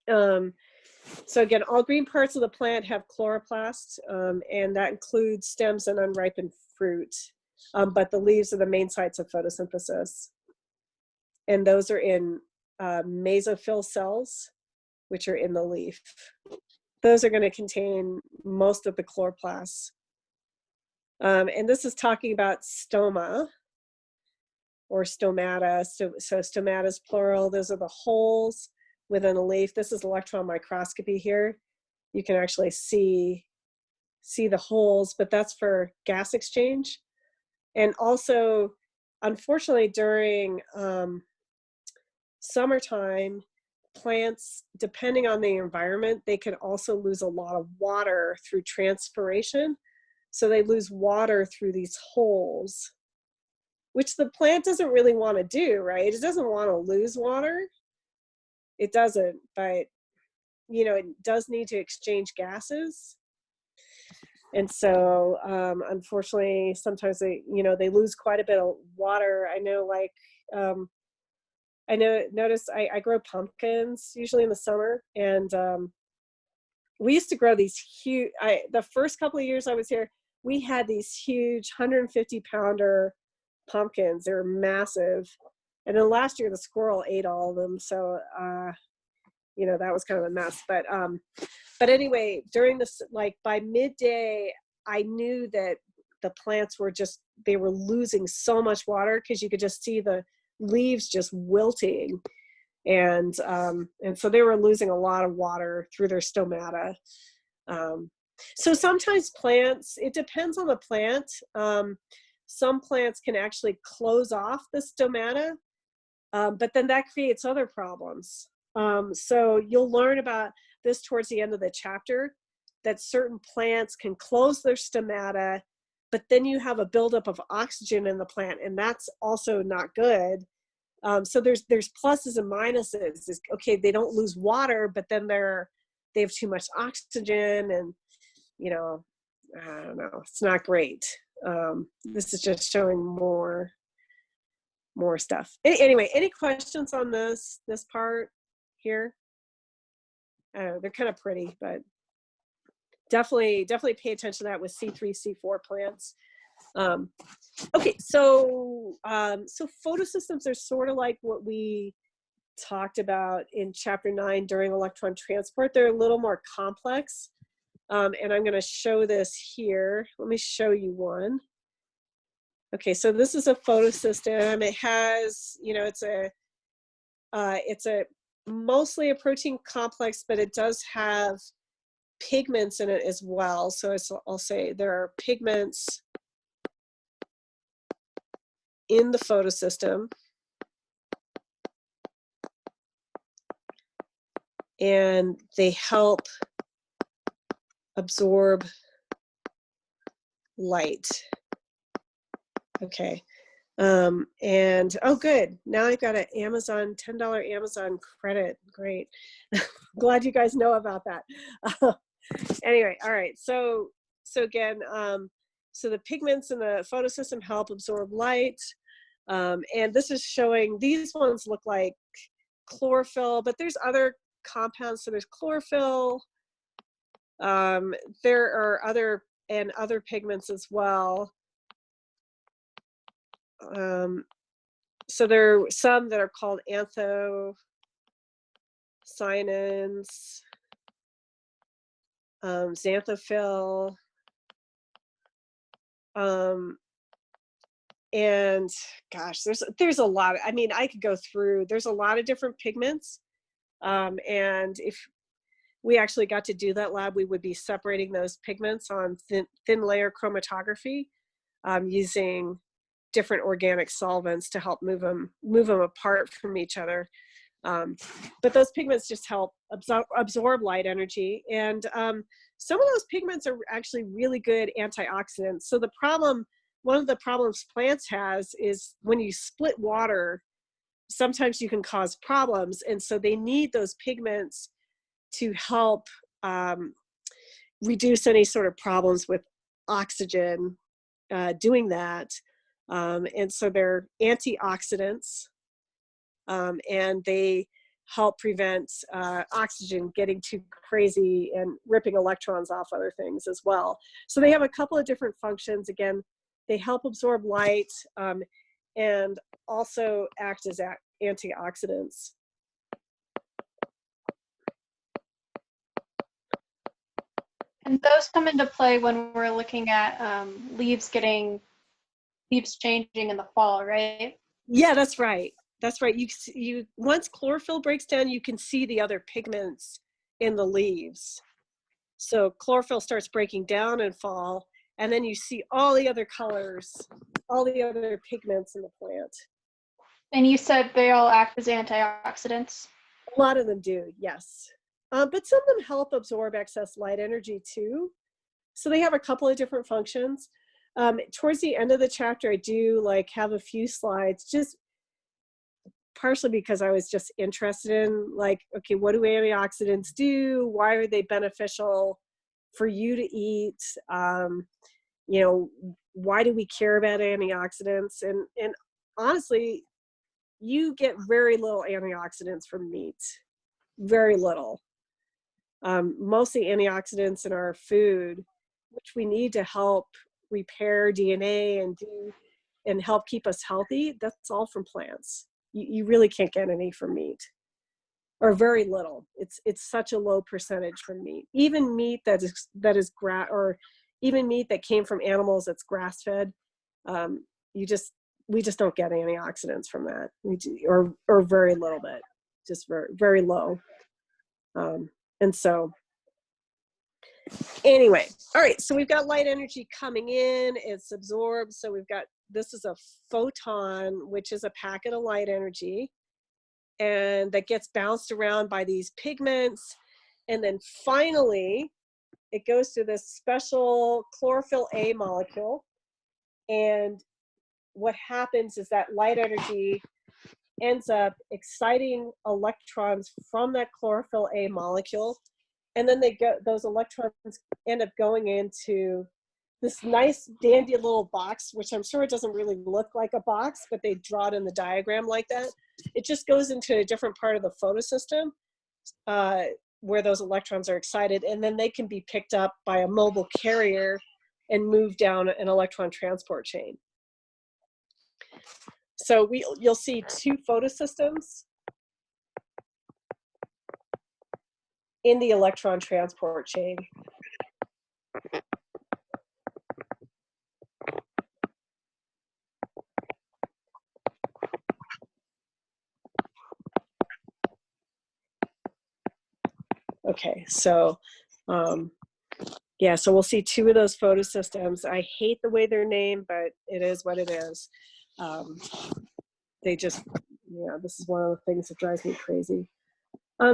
So again, all green parts of the plant have chloroplasts, and that includes stems and unripened fruit. But the leaves are the main sites of photosynthesis. And those are in mesophyll cells, which are in the leaf. Those are going to contain most of the chloroplasts. And this is talking about stoma or stomata. So stomata is plural. Those are the holes within a leaf. This is electron microscopy here. You can actually see the holes, but that's for gas exchange. And also, unfortunately, during summertime, plants, depending on the environment, they can also lose a lot of water through transpiration. So they lose water through these holes, which the plant doesn't really want to do, right? It doesn't want to lose water. It doesn't, but, it does need to exchange gases. And so, unfortunately, sometimes they lose quite a bit of water. I know, notice I grow pumpkins usually in the summer, and we used to grow these huge, the first couple of years I was here, we had these huge 150-pounder pumpkins. They were massive. And then last year the squirrel ate all of them. So, that was kind of a mess. But anyway, during this, by midday, I knew that the plants were they were losing so much water because you could just see the leaves just wilting. And so they were losing a lot of water through their stomata. So sometimes plants, it depends on the plant. Some plants can actually close off the stomata, but then that creates other problems. So you'll learn about this towards the end of the chapter, that certain plants can close their stomata, but then you have a buildup of oxygen in the plant, and that's also not good. So there's pluses and minuses. Okay, they don't lose water, but then they have too much oxygen, and I don't know, it's not great. This is just showing more stuff. Anyway, any questions on this part here? They're kind of pretty, but definitely pay attention to that with C3, C4 plants. Okay, so photosystems are sort of like what we talked about in chapter 9 during electron transport. They're a little more complex, and I'm going to show this here. Let me show you one. Okay, so this is a photosystem. It has, it's a mostly a protein complex, but it does have pigments in it as well. So I'll say there are pigments in the photosystem, and they help absorb light. Okay, and oh good, now I've got an Amazon $10 Amazon credit. Great. Glad you guys know about that. Anyway, all right, so again, so the pigments in the photosystem help absorb light, and this is showing, these ones look like chlorophyll, but there's other compounds. So there's chlorophyll, there are other pigments as well. So there are some that are called anthocyanins, xanthophyll, and gosh, there's a lot. I mean, I could go through, there's a lot of different pigments, and if we actually got to do that lab, we would be separating those pigments on thin layer chromatography, using different organic solvents to help move them apart from each other. But those pigments just help absorb light energy, and some of those pigments are actually really good antioxidants. So one of the problems plants has is when you split water, sometimes you can cause problems, and so they need those pigments to help reduce any sort of problems with oxygen doing that. And so they're antioxidants, and they help prevent oxygen getting too crazy and ripping electrons off other things as well. So they have a couple of different functions. Again, they help absorb light, and also act as antioxidants. And those come into play when we're looking at leaves changing in the fall, right? Yeah, that's right. That's right. You once chlorophyll breaks down, you can see the other pigments in the leaves. So chlorophyll starts breaking down in fall, and then you see all the other colors, all the other pigments in the plant. And you said they all act as antioxidants? A lot of them do, yes. But some of them help absorb excess light energy too. So they have a couple of different functions. Towards the end of the chapter, I do have a few slides, just partially because I was just interested in okay, what do antioxidants do? Why are they beneficial for you to eat? Why do we care about antioxidants? And honestly, you get very little antioxidants from meat, very little. Most of the antioxidants in our food, which we need to help repair DNA and help keep us healthy, that's all from plants. You really can't get any from meat, or very little. It's such a low percentage from meat. Even meat that is even meat that came from animals that's grass fed, we just don't get antioxidants from that. Or very little bit, just very, very low. And so anyway, all right, so we've got light energy coming in, it's absorbed. So this is a photon, which is a packet of light energy, and that gets bounced around by these pigments. And then finally, it goes to this special chlorophyll A molecule. And what happens is that light energy ends up exciting electrons from that chlorophyll A molecule. And then those electrons end up going into this nice dandy little box, which I'm sure it doesn't really look like a box, but they draw it in the diagram like that. It just goes into a different part of the photosystem where those electrons are excited, and then they can be picked up by a mobile carrier and moved down an electron transport chain. So you'll see two photosystems in the electron transport chain. Okay, so yeah, so we'll see two of those photosystems. I hate the way they're named, but it is what it is. They just, this is one of the things that drives me crazy.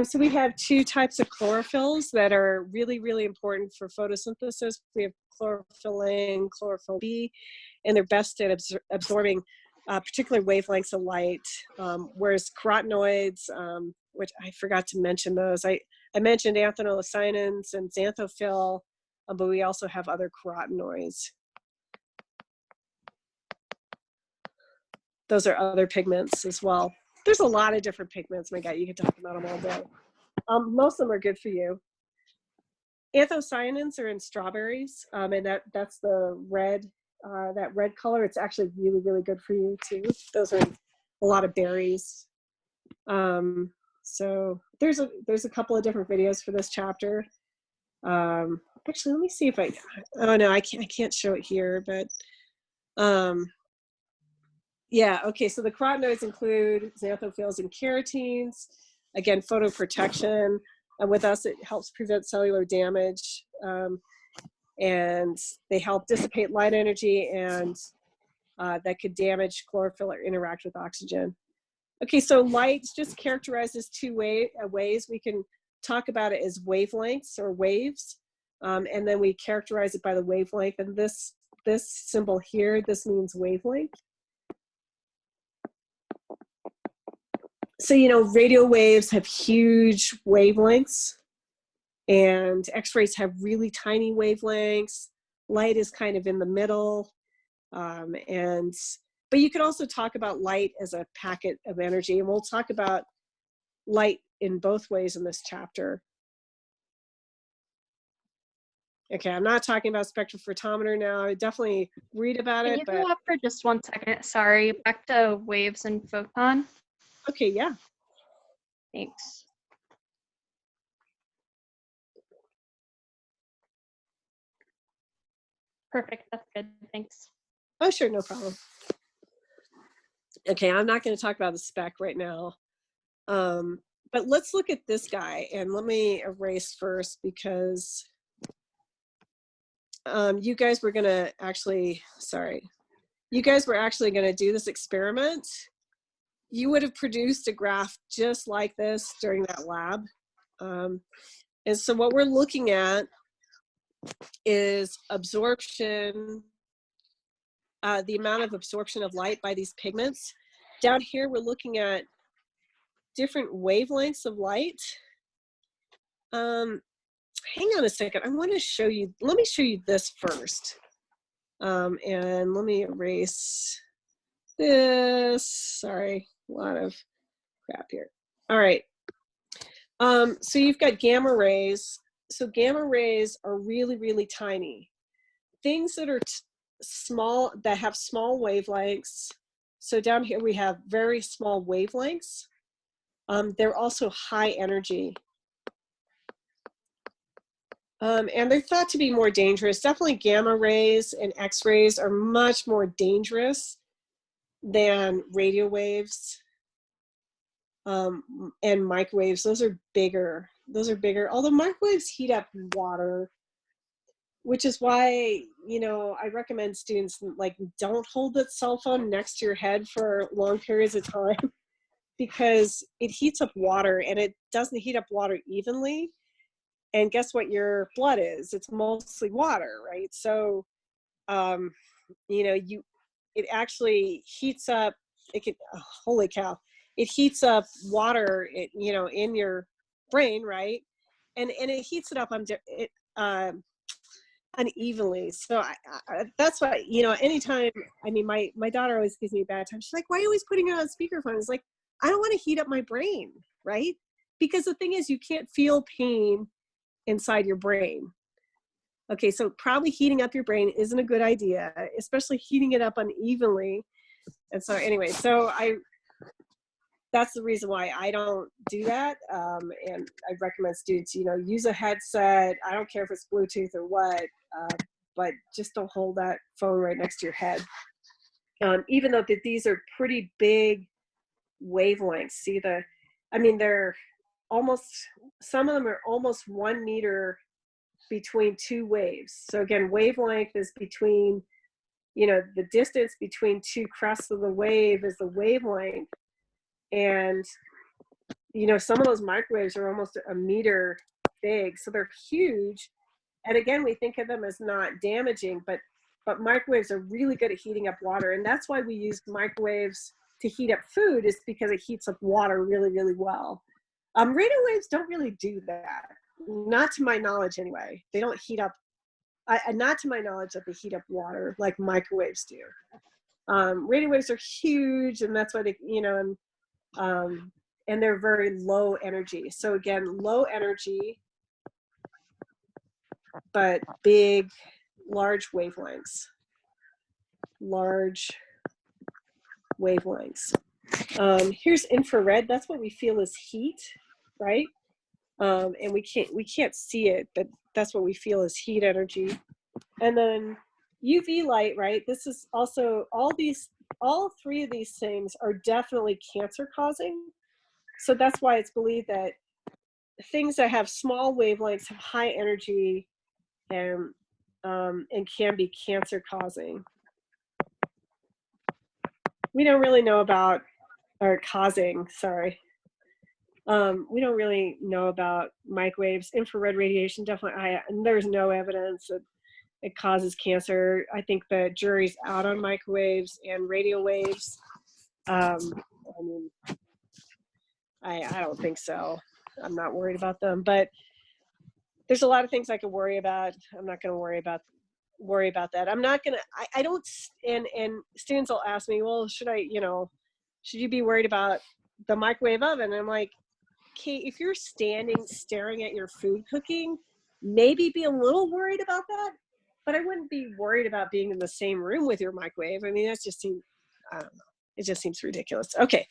So we have two types of chlorophylls that are really, really important for photosynthesis. We have chlorophyll A and chlorophyll B, and they're best at absorbing particular wavelengths of light, whereas carotenoids, which I forgot to mention those. I mentioned anthanocyanins and xanthophyll, but we also have other carotenoids. Those are other pigments as well. There's a lot of different pigments. My God, you could talk about them all day. Most of them are good for you. Anthocyanins are in strawberries, and that's the red, that red color. It's actually really, really good for you too. Those are in a lot of berries. So there's a couple of different videos for this chapter. Actually, let me see if oh no, I can't show it here, but yeah, okay, so the carotenoids include xanthophylls and carotenes. Again, photoprotection. With us, it helps prevent cellular damage. And they help dissipate light energy, and that could damage chlorophyll or interact with oxygen. Okay, so light just characterizes two ways. We can talk about it as wavelengths or waves, and then we characterize it by the wavelength. And this symbol here, this means wavelength. So, radio waves have huge wavelengths, and X-rays have really tiny wavelengths. Light is kind of in the middle. But you could also talk about light as a packet of energy, and we'll talk about light in both ways in this chapter. Okay, I'm not talking about spectrophotometer now. I definitely read about it. Can you go up for just 1 second? Sorry, back to waves and photon. Okay, yeah. Thanks. Perfect, that's good, thanks. Oh, sure, no problem. Okay, I'm not going to talk about the spec right now. But let's look at this guy, and let me erase first because you guys were going to actually, you guys were actually going to do this experiment. You would have produced a graph just like this during that lab. And so what we're looking at is absorption, the amount of absorption of light by these pigments. Down here, we're looking at different wavelengths of light. Hang on a second, I want to show you, let me show you this first. And let me erase this, sorry, a lot of crap here. All right, so you've got gamma rays. So gamma rays are really, really tiny. Things that are small, that have small wavelengths. So down here we have very small wavelengths. They're also high energy. And they're thought to be more dangerous. Definitely gamma rays and X-rays are much more dangerous than radio waves and microwaves. Those are bigger. Although microwaves heat up water, which is why, I recommend students like don't hold the cell phone next to your head for long periods of time because it heats up water and it doesn't heat up water evenly. And guess what your blood is? It's mostly water, right? So, it actually heats up, holy cow, it heats up water, in your brain, right? And it heats it up unevenly. So that's why, anytime, my daughter always gives me a bad time. She's like, why are you always putting it on speakerphone? It's like, I don't want to heat up my brain, right? Because the thing is, you can't feel pain inside your brain. Okay, so probably heating up your brain isn't a good idea, especially heating it up unevenly. And so anyway, that's the reason why I don't do that. And I recommend students, use a headset. I don't care if it's Bluetooth or what, but just don't hold that phone right next to your head. Even though these are pretty big wavelengths. See they're almost, some of them are almost 1 meter between two waves. So again, wavelength is between, the distance between two crests of the wave is the wavelength. And, some of those microwaves are almost 1 meter big. So they're huge. And again, we think of them as not damaging, but microwaves are really good at heating up water. And that's why we use microwaves to heat up food, is because it heats up water really, really well. Radio waves don't really do that. Not to my knowledge anyway. They don't heat up, not to my knowledge that they heat up water like microwaves do. Radio waves are huge, and that's why they, and they're very low energy. So again, low energy, but big, large wavelengths. Here's infrared. That's what we feel is heat, right? And we can't see it, but that's what we feel is heat energy. And then UV light, right? This is also, all three of these things are definitely cancer causing. So that's why it's believed that things that have small wavelengths have high energy and can be cancer causing. We don't really know about, or causing, sorry. We don't really know about microwaves. Infrared radiation, definitely, and there's no evidence that it causes cancer. I think the jury's out on microwaves and radio waves. I don't think so. I'm not worried about them, but there's a lot of things I could worry about. I'm not going to worry about that. I'm not going to, I don't, and students will ask me, well, should you be worried about the microwave oven? And I'm like, okay, if you're staring at your food cooking, maybe be a little worried about that, but I wouldn't be worried about being in the same room with your microwave. I mean, that just seems, I don't know. It just seems ridiculous. Okay.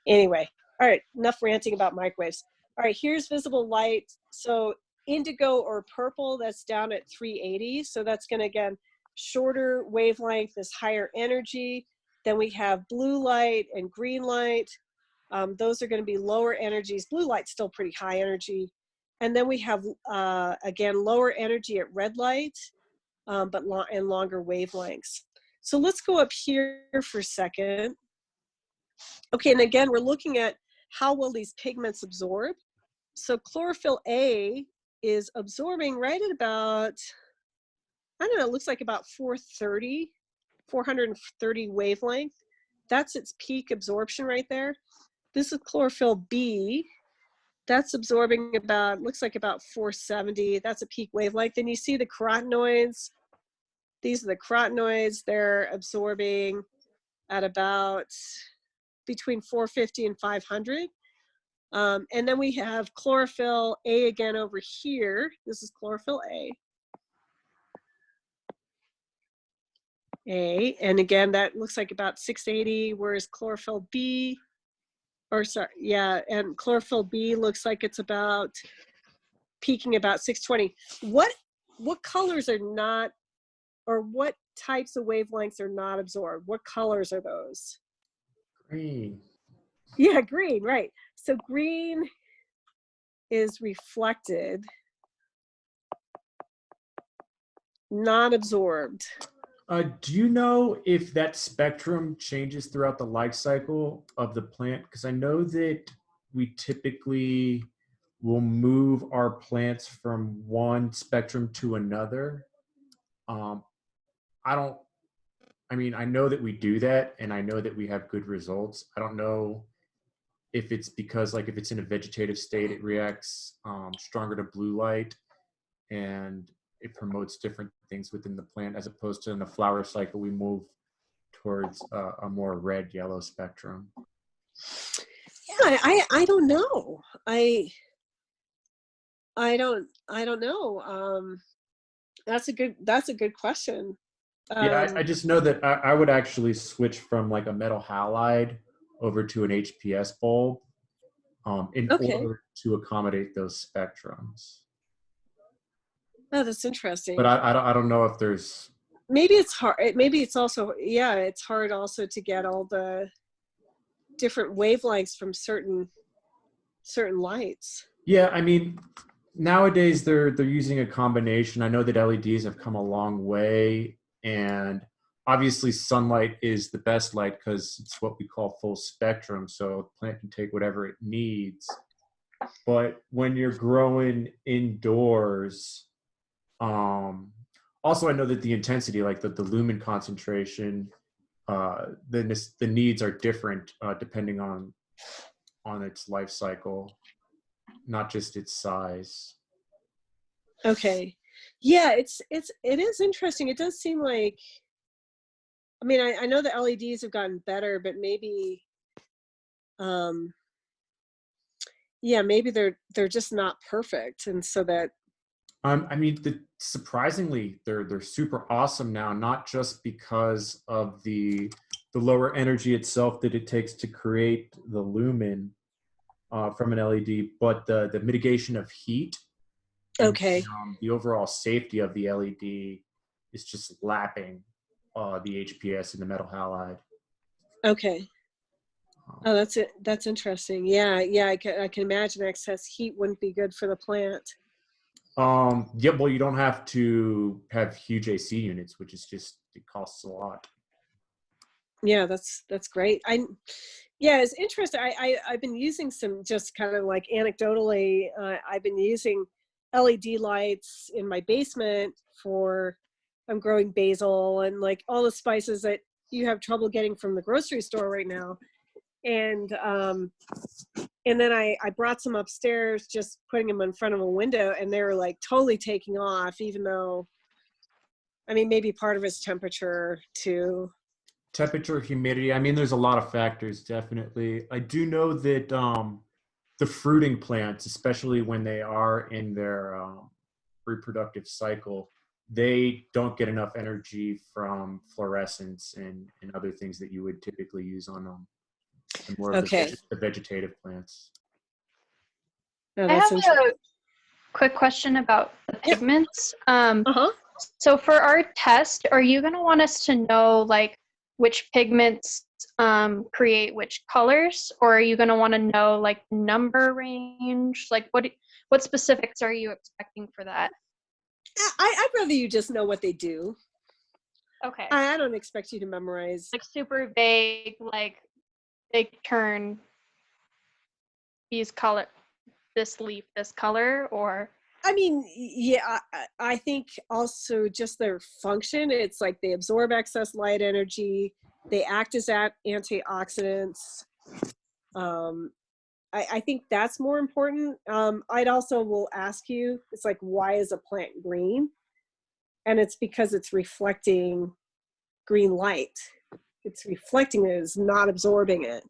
Anyway. All right. Enough ranting about microwaves. All right. Here's visible light. So indigo or purple, that's down at 380. So that's going to, again, shorter wavelength is higher energy. Then we have blue light and green light. Those are going to be lower energies. Blue light's still pretty high energy. And then we have, again, lower energy at red light, but and longer wavelengths. So let's go up here for a second. Okay, and again, we're looking at how will these pigments absorb. So chlorophyll A is absorbing right at about, I don't know, it looks like about 430 wavelength. That's its peak absorption right there. This is chlorophyll B. That's absorbing about, looks like about 470. That's a peak wavelength. Then you see the carotenoids. These are the carotenoids. They're absorbing at about between 450 and 500. And then we have chlorophyll A again over here. This is chlorophyll A. And again, that looks like about 680, whereas chlorophyll B, or sorry, yeah, and chlorophyll B looks like it's about peaking about 620. What colors are not, or what types of wavelengths are not absorbed? What colors are those? Green. Yeah, green, right. So green is reflected, not absorbed. Do you know if that spectrum changes throughout the life cycle of the plant? Because I know that we typically will move our plants from one spectrum to another. Um, I don't, I mean, I know that we do that and I know that we have good results. I don't know if it's because, like, if it's in a vegetative state, it reacts stronger to blue light and it promotes different things within the plant, as opposed to in the flower cycle, we move towards a more red yellow spectrum. Yeah, I don't know. I don't know. That's a good question. Yeah, I just know that I would actually switch from like a metal halide over to an HPS bulb in Okay. order to accommodate those spectrums. Oh, that's interesting. But I don't know if there's, Maybe it's hard. Maybe it's also, yeah, it's hard also to get all the different wavelengths from certain lights. yeah, I mean, nowadays they're using a combination. I know that LEDs have come a long way, and obviously sunlight is the best light because it's what we call full spectrum, so the plant can take whatever it needs. But when you're growing indoors, also I know that the intensity, like the lumen concentration, the needs are different depending on its life cycle, not just its size. Okay. Yeah, it is interesting. It does seem like, I mean, I know the LEDs have gotten better, but maybe, yeah, maybe they're just not perfect. And so that, I mean, surprisingly, they're super awesome now, not just because of the lower energy itself that it takes to create the lumen from an LED, but the mitigation of heat. okay. And, the overall safety of the LED is just lapping the HPS and the metal halide. Okay. Oh, that's it. That's interesting. Yeah. Yeah. I can imagine excess heat wouldn't be good for the plant. Yeah, well, you don't have to have huge AC units, which is just, it costs a lot. Yeah, that's great. Yeah, it's interesting. I've been using some, just kind of like anecdotally, I've been using LED lights in my basement I'm growing basil and like all the spices that you have trouble getting from the grocery store right now. And then I brought some upstairs, just putting them in front of a window, and they were like totally taking off, even though, I mean, maybe part of it's temperature too. Temperature, humidity. I mean, there's a lot of factors, definitely. I do know that the fruiting plants, especially when they are in their reproductive cycle, they don't get enough energy from fluorescence and other things that you would typically use on them. And more of Okay. the vegetative plants. Oh, I have that's interesting. a quick question about the Yeah. pigments. Uh-huh. So for our test, are you going to want us to know like which pigments create which colors, or are you going to want to know like number range? Like what specifics are you expecting for that? I'd rather you just know what they do. Okay. I don't expect you to memorize. Like super vague, like they turn these color, this leaf this color, or I mean, yeah, I think also just their function. It's like they absorb excess light energy. They act as antioxidants. I think that's more important. I'd also will ask you, it's like, why is a plant green? And it's because it's reflecting green light. It's reflecting it, it's not absorbing it.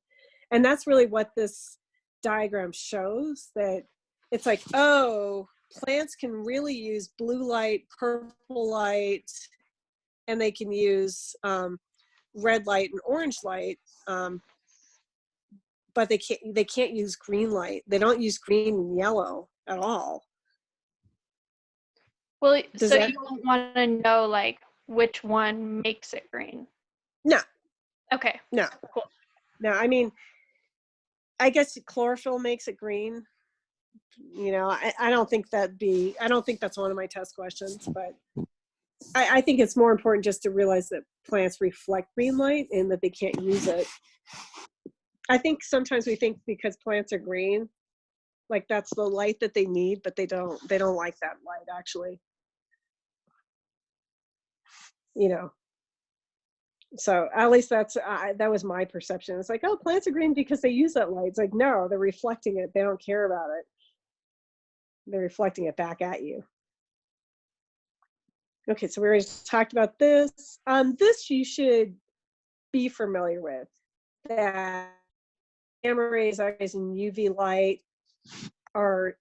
And that's really what this diagram shows, that it's like, oh, plants can really use blue light, purple light, and they can use red light and orange light, but they can't use green light. They don't use green and yellow at all. Well, Does so that- you don't want to know like which one makes it green. No, Okay. no, Cool. no. I mean, I guess chlorophyll makes it green. You know, I don't think I don't think that's one of my test questions, but I think it's more important just to realize that plants reflect green light and that they can't use it. I think sometimes we think because plants are green, like that's the light that they need, but they don't like that light actually. You know, so at least that was my perception. It's like, oh, plants are green because they use that light. It's like, no, they're reflecting it. They don't care about it. They're reflecting it back at you. Okay, so we already talked about this. This you should be familiar with. That gamma rays, X-rays, and UV light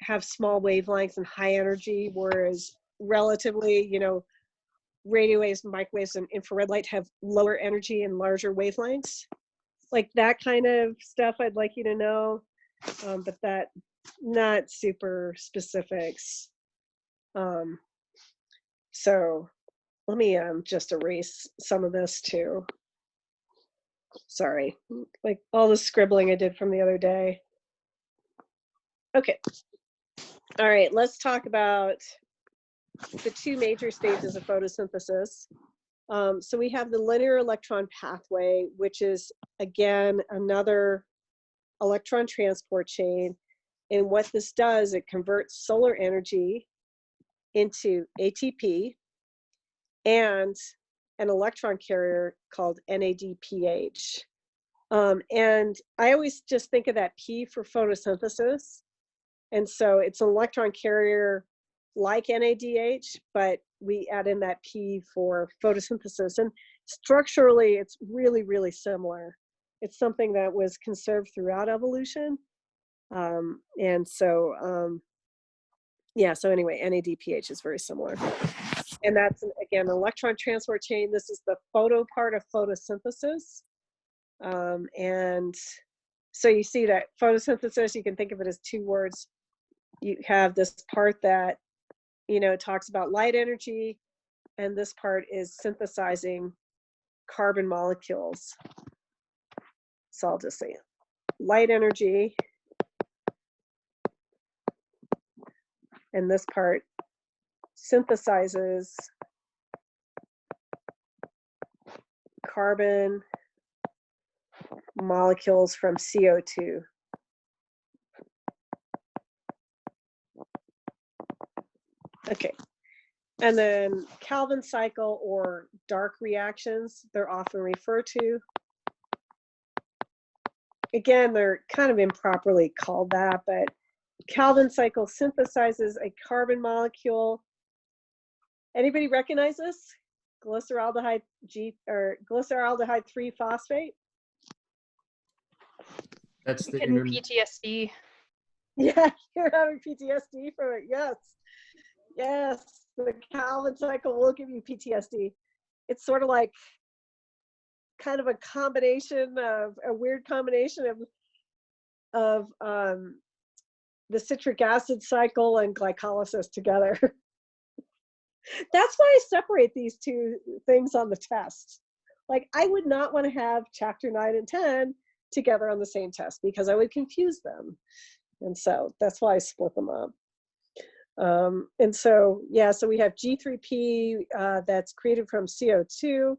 have small wavelengths and high energy, whereas relatively, you know, radio waves, microwaves, and infrared light have lower energy and larger wavelengths. Like that kind of stuff I'd like you to know, but that not super specifics. So let me just erase some of this too. Sorry, like all the scribbling I did from the other day. Okay. All right, let's talk about the two major stages of photosynthesis. So we have the linear electron pathway, which is, again, another electron transport chain. And what this does, it converts solar energy into ATP and an electron carrier called NADPH. And I always just think of that P for photosynthesis. And so it's an electron carrier like NADH, but we add in that P for photosynthesis. And structurally, it's really, really similar. It's something that was conserved throughout evolution. And so, yeah, so anyway, NADPH is very similar. And that's, again, an electron transport chain. This is the photo part of photosynthesis. And so you see that photosynthesis, you can think of it as two words. You have this part that, you know, talks about light energy, and this part is synthesizing carbon molecules. So I'll just say light energy, and this part synthesizes carbon molecules from CO2. Okay, and then Calvin cycle or dark reactions, they're often referred to. Again, they're kind of improperly called that, but Calvin cycle synthesizes a carbon molecule. Anybody recognize this? Glyceraldehyde or glyceraldehyde 3 phosphate? That's the Getting PTSD. Yeah, you're having PTSD from it. Yes. Yes, the Calvin cycle will give you PTSD. It's sort of like kind of a combination of a weird combination of the citric acid cycle and glycolysis together. That's why I separate these two things on the test. Like I would not want to have chapter 9 and 10 together on the same test because I would confuse them. And so that's why I split them up. And so, yeah, so we have G3P that's created from CO2,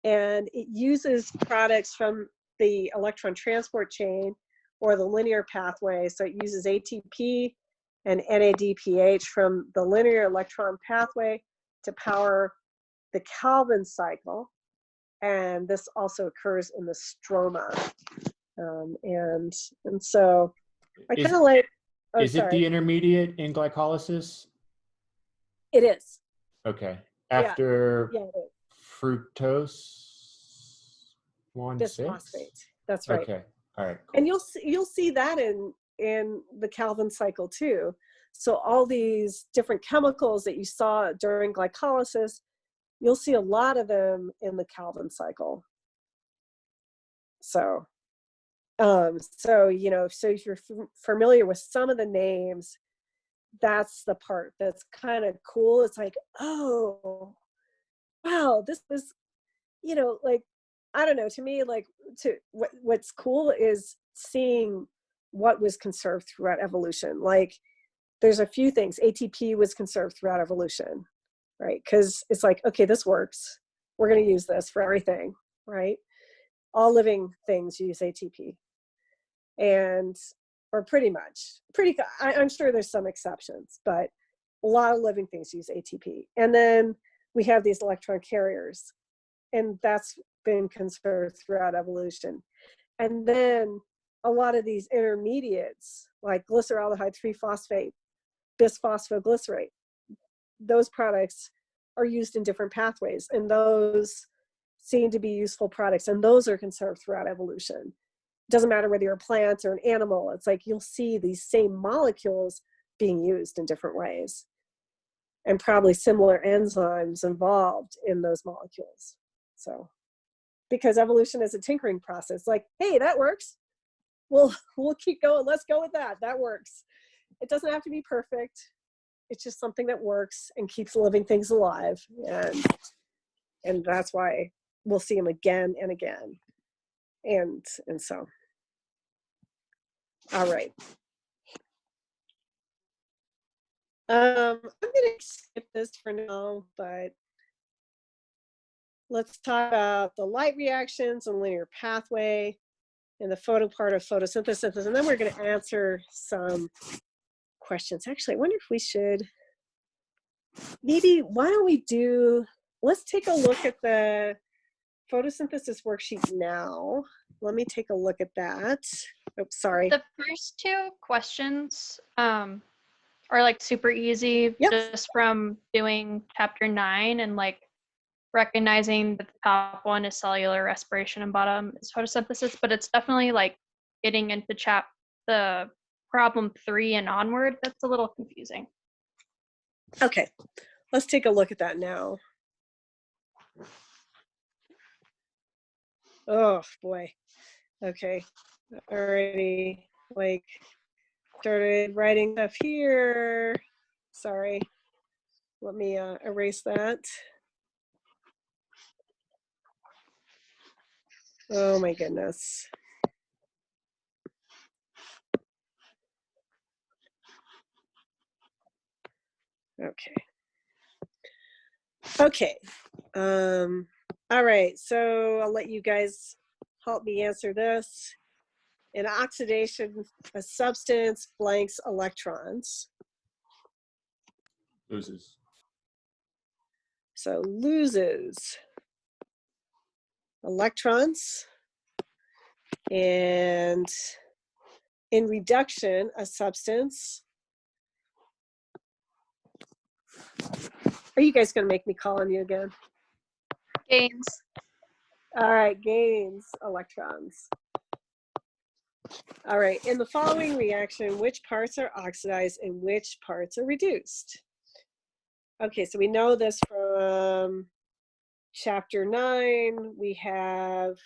and it uses products from the electron transport chain or the linear pathway. So it uses ATP and NADPH from the linear electron pathway to power the Calvin cycle. And this also occurs in the stroma. And so I kind of like, oh, is it sorry. the intermediate in glycolysis? It is. Okay. After Yeah, it is. fructose 1,6? Bisphosphate. That's right. Okay. All right. Cool. And you'll see that in the Calvin cycle too. So all these different chemicals that you saw during glycolysis, you'll see a lot of them in the Calvin cycle. So, so you know, so if you're familiar with some of the names, that's the part that's kind of cool. It's like, oh, wow, this was, like, I don't know, to me, like, what's cool is seeing what was conserved throughout evolution. Like, there's a few things. ATP was conserved throughout evolution, right? Because it's like, okay, this works. We're going to use this for everything, right? All living things use ATP. Or pretty much. I'm sure there's some exceptions, but a lot of living things use ATP. And then we have these electron carriers, and that's been conserved throughout evolution. And then a lot of these intermediates, like glyceraldehyde 3-phosphate, bisphosphoglycerate, those products are used in different pathways, and those seem to be useful products, and those are conserved throughout evolution. It doesn't matter whether you're a plant or an animal, it's like you'll see these same molecules being used in different ways, and probably similar enzymes involved in those molecules. So, because evolution is a tinkering process, like, hey, that works. We'll keep going. Let's go with that. That works. It doesn't have to be perfect. It's just something that works and keeps living things alive. And that's why we'll see them again and again. And so, all right. I'm gonna skip this for now, but let's talk about the light reactions and linear pathway and the photo part of photosynthesis. And then we're gonna answer some questions. Actually, I wonder if we should, maybe, why don't we let's take a look at the photosynthesis worksheet now. Let me take a look at that. Oops, sorry. The first two questions are like super easy, Yep. just from doing chapter 9 and like recognizing that the top one is cellular respiration and bottom is photosynthesis, but it's definitely like getting into the problem 3 and onward that's a little confusing. Okay, let's take a look at that now. Oh boy. Okay, already like started writing stuff here. Sorry, let me erase that. Oh my goodness. Okay. All right, so I'll let you guys help me answer this. In oxidation, a substance blanks electrons. Loses. So loses electrons. And in reduction, a substance. Are you guys gonna make me call on you again? Gains. All right, gains electrons. All right, in the following reaction, which parts are oxidized and which parts are reduced? Okay, so we know this from chapter 9. We have,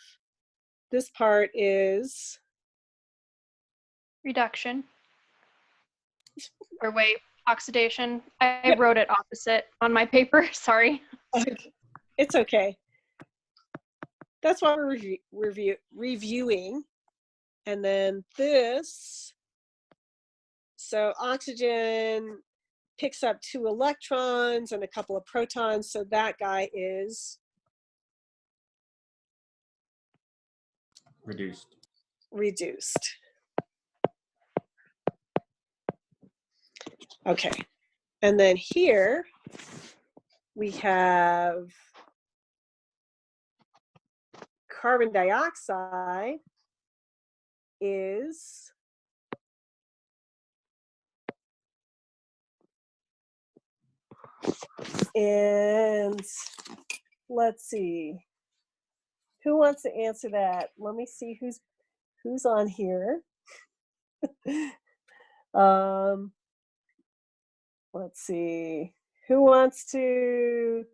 this part is Reduction. Or wait, oxidation. I wrote it opposite on my paper, sorry. it's okay. That's why we're reviewing. And then this, so oxygen picks up 2 electrons and a couple of protons, so that guy is Reduced. reduced. Okay, and then here we have carbon dioxide is and let's see, who wants to answer that? Let me see who's on here. Let's see, who wants to?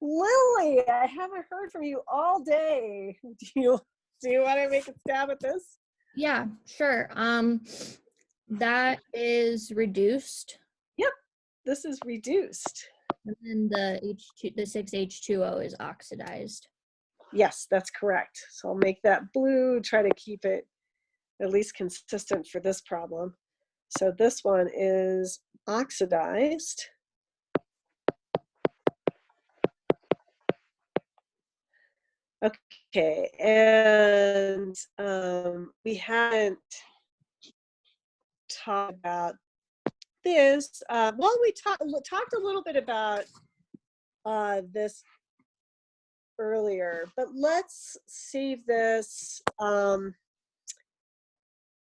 Lily, I haven't heard from you all day. Do you want to make a stab at this? Yeah, sure. That is reduced. this is reduced. And then the 6H2O is oxidized. Yes, that's correct. So I'll make that blue, try to keep it at least consistent for this problem. So this one is oxidized. Okay, and we haven't talked about this. Well, we talked a little bit about this earlier, but let's save this.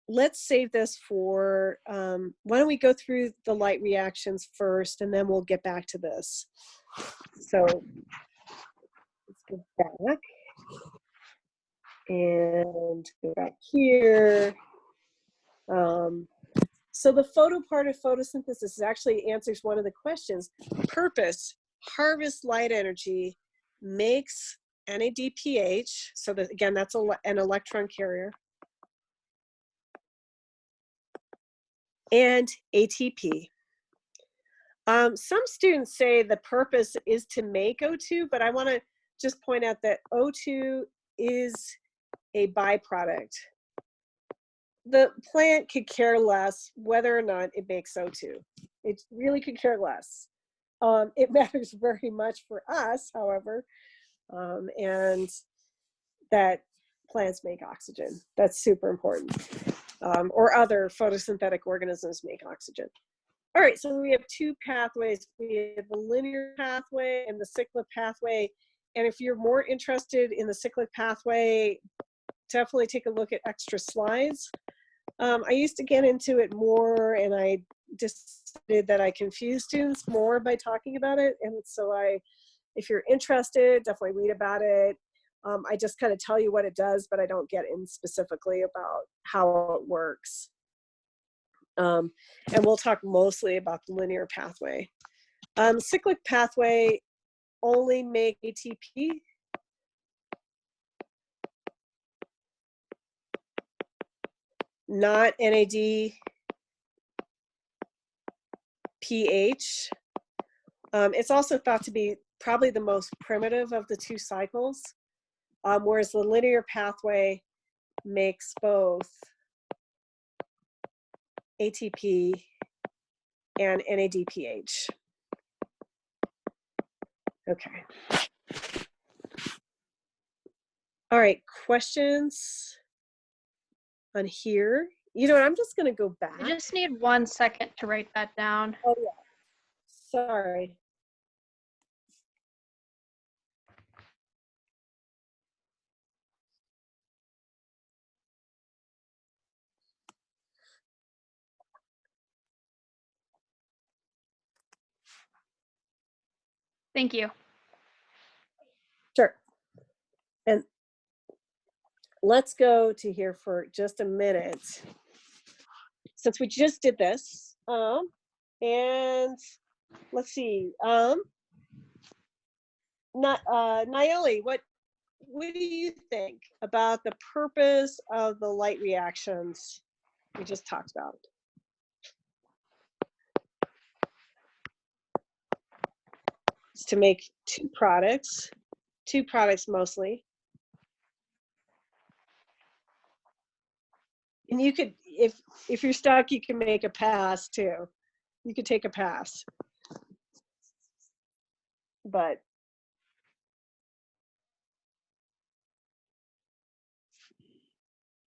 Let's save this for, why don't we go through the light reactions first, and then we'll get back to this. So let's go back and go back here. So the photo part of photosynthesis actually answers one of the questions. Purpose, harvest light energy, makes NADPH. So that, again, that's an electron carrier. And ATP. Some students say the purpose is to make O2, but I want to just point out that O2 is a byproduct. The plant could care less whether or not it makes O2. It really could care less. It matters very much for us, however, and that plants make oxygen. That's super important. Or other photosynthetic organisms make oxygen. All right, so we have two pathways. We have the linear pathway and the cyclic pathway. And if you're more interested in the cyclic pathway, definitely take a look at extra slides. I used to get into it more, and I decided that I confuse students more by talking about it. And so if you're interested, definitely read about it. I just kind of tell you what it does, but I don't get in specifically about how it works. And we'll talk mostly about the linear pathway. Cyclic pathway only make ATP. Not NADPH. It's also thought to be probably the most primitive of the two cycles, whereas the linear pathway makes both ATP and NADPH. Okay. All right, questions on here? You know what, I'm just gonna go back. I just need 1 second to write that down. Oh yeah, sorry. Thank you. Sure. And let's go to here for just a minute, since we just did this. And let's see. Naomi, what do you think about the purpose of the light reactions we just talked about? It's to make two products mostly. And you could, if you're stuck, you can make a pass too. You could take a pass. But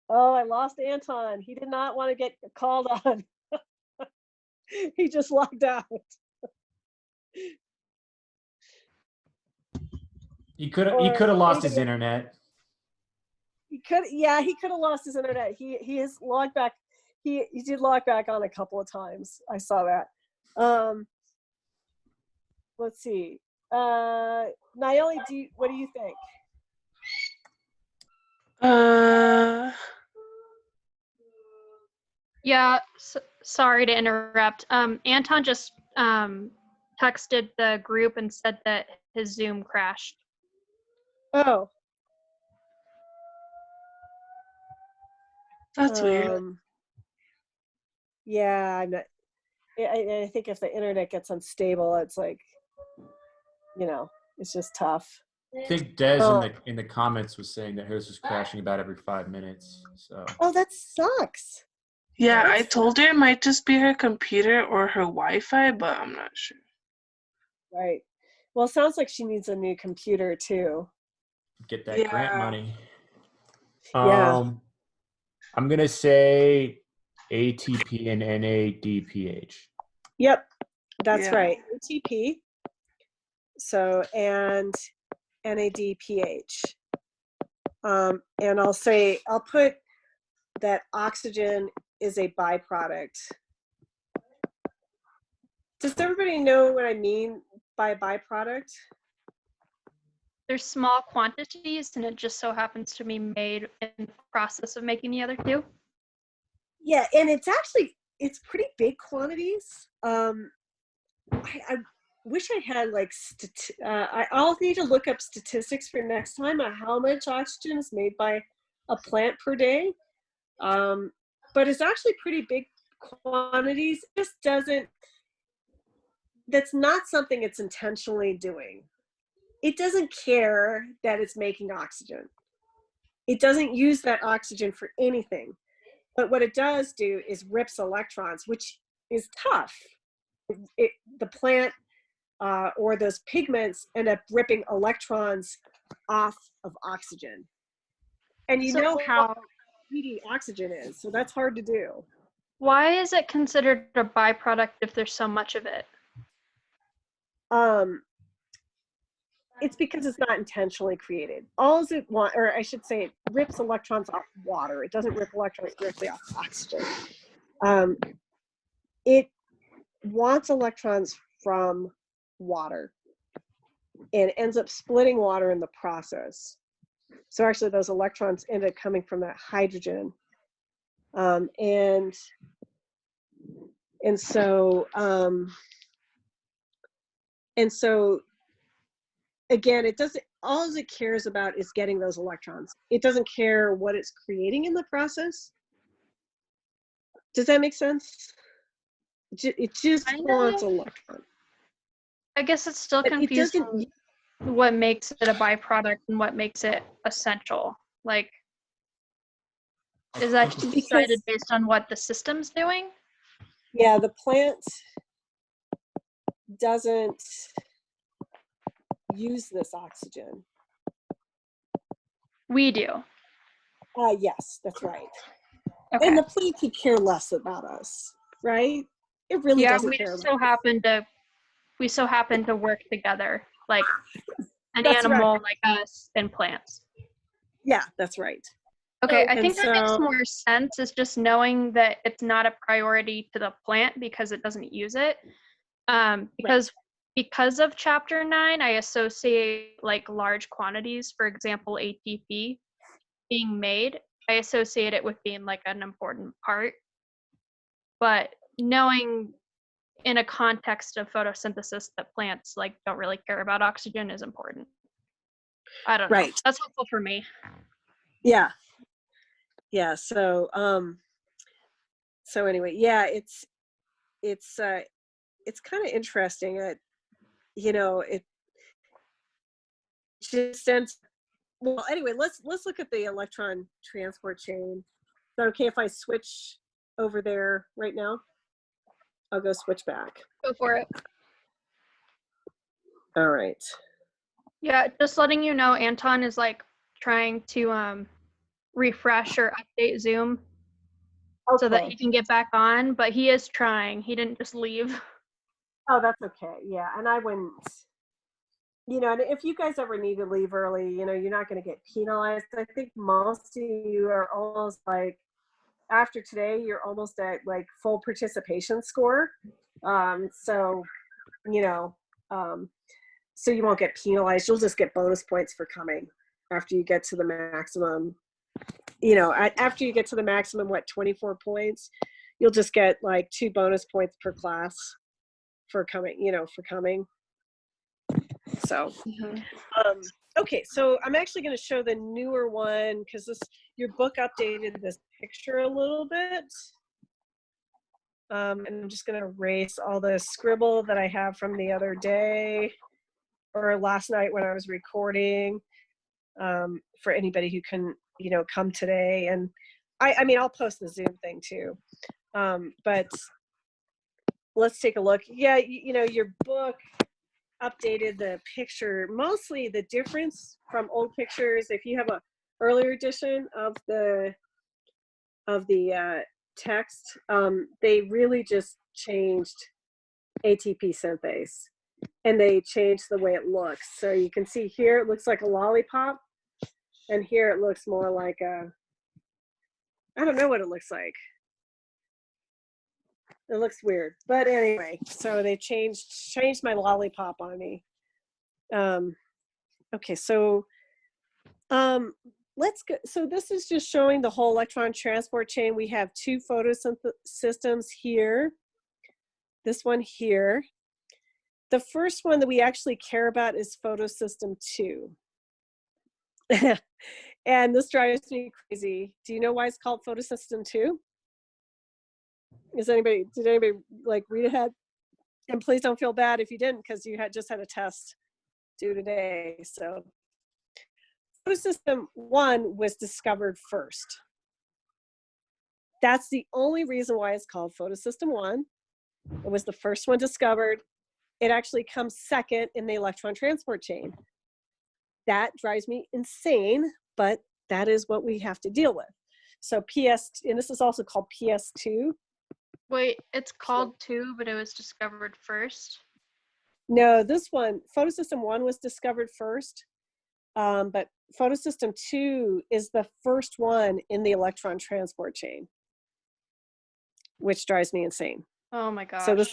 oh, I lost Anton. He did not want to get called on. He just logged out. He could have lost his internet. He could have lost his internet. He has logged back. He did log back on a couple of times. I saw that. Let's see. Naomi, what do you think? Yeah, sorry to interrupt. Anton just texted the group and said that his Zoom crashed. Oh. That's weird. Yeah, I think if the internet gets unstable, it's like, it's just tough. I think Des Oh. in the comments was saying that hers was crashing about every 5 minutes. So Oh, that sucks. Yeah, I That's told her it might just be her computer or her Wi-Fi, but I'm not sure. right. Well, it sounds like she needs a new computer too. get that grant Yeah. money. Yeah. I'm gonna say ATP and NADPH. Yep, that's Yeah. right. ATP. So, and NADPH. And I'll put that oxygen is a byproduct. Does everybody know what I mean by byproduct? There's small quantities, and it just so happens to be made in the process of making the other two. Yeah, and it's pretty big quantities. I wish I had like I'll need to look up statistics for next time on how much oxygen is made by a plant per day. But it's actually pretty big quantities. It just doesn't. That's not something it's intentionally doing. It doesn't care that it's making oxygen. It doesn't use that oxygen for anything. But what it does do is rips electrons, which is tough. The plant or those pigments end up ripping electrons off of oxygen. And you So know how heating oxygen is, so that's hard to do. why is it considered a byproduct if there's so much of it? It's because it's not intentionally created. All it wants, or I should say, it rips electrons off water. It doesn't rip electrons directly off oxygen. It wants electrons from water and ends up splitting water in the process. So actually those electrons end up coming from that hydrogen. And so again, it doesn't, all it cares about is getting those electrons. It doesn't care what it's creating in the process. Does that make sense? It just wants electrons. I guess it's still But it confusing doesn't, what makes it a byproduct and what makes it essential. Like, is that just decided based on what the system's doing? yeah, the plant doesn't use this oxygen. We do. Yes, that's right. Okay. And the plant could care less about us, right? It really Yeah, doesn't we care just about so happen to work together, like an That's animal right. like us and plants. Yeah, that's right. Okay, I And think that makes so- more sense, is just knowing that it's not a priority to the plant because it doesn't use it. Because of chapter 9, I associate like large quantities, for example, ATP being made. I associate it with being like an important part. But knowing in a context of photosynthesis that plants like don't really care about oxygen is important. I don't know. Right. That's helpful for me. Yeah. Yeah. So anyway, yeah, it's kind of interesting. It just sends. Well, anyway, let's look at the electron transport chain. Is that okay if I switch over there right now? I'll go switch back. Go for it. All right. Yeah, just letting you know, Anton is like trying to refresh or update Zoom so that he can get back on, but he is trying. He didn't just leave. Oh, that's okay. Yeah, and I wouldn't. And if you guys ever need to leave early, you're not going to get penalized. I think most of you are almost like, after today, you're almost at like full participation score. So you won't get penalized. You'll just get bonus points for coming after you get to the maximum. After you get to the maximum, 24 points, you'll just get like 2 bonus points per class for coming. So, okay, so I'm actually going to show the newer one because your book updated this picture a little bit. And I'm just going to erase all the scribble that I have from the other day or last night when I was recording, for anybody who can, come today. And I mean, I'll post the Zoom thing too. But let's take a look. Yeah, your book updated the picture. Mostly the difference from old pictures, if you have a earlier edition of the text, they really just changed ATP synthase, and they changed the way it looks. So you can see here it looks like a lollipop, and here it looks more like I don't know what it looks like. It looks weird, but anyway, so they changed my lollipop on me. Okay, so let's go. So this is just showing the whole electron transport chain. We have two systems here. This one here. The first one that we actually care about is photosystem 2. And this drives me crazy. Do you know why it's called photosystem 2? Did anybody like read ahead? And please don't feel bad if you didn't, because you just had a test due today. So photosystem 1 was discovered first. That's the only reason why it's called photosystem 1. It was the first one discovered. It actually comes second in the electron transport chain. That drives me insane, but that is what we have to deal with. So and this is also called PS2. Wait, it's called 2, but it was discovered first? No, this one, photosystem 1 was discovered first, but photosystem 2 is the first one in the electron transport chain, which drives me insane. Oh my gosh. So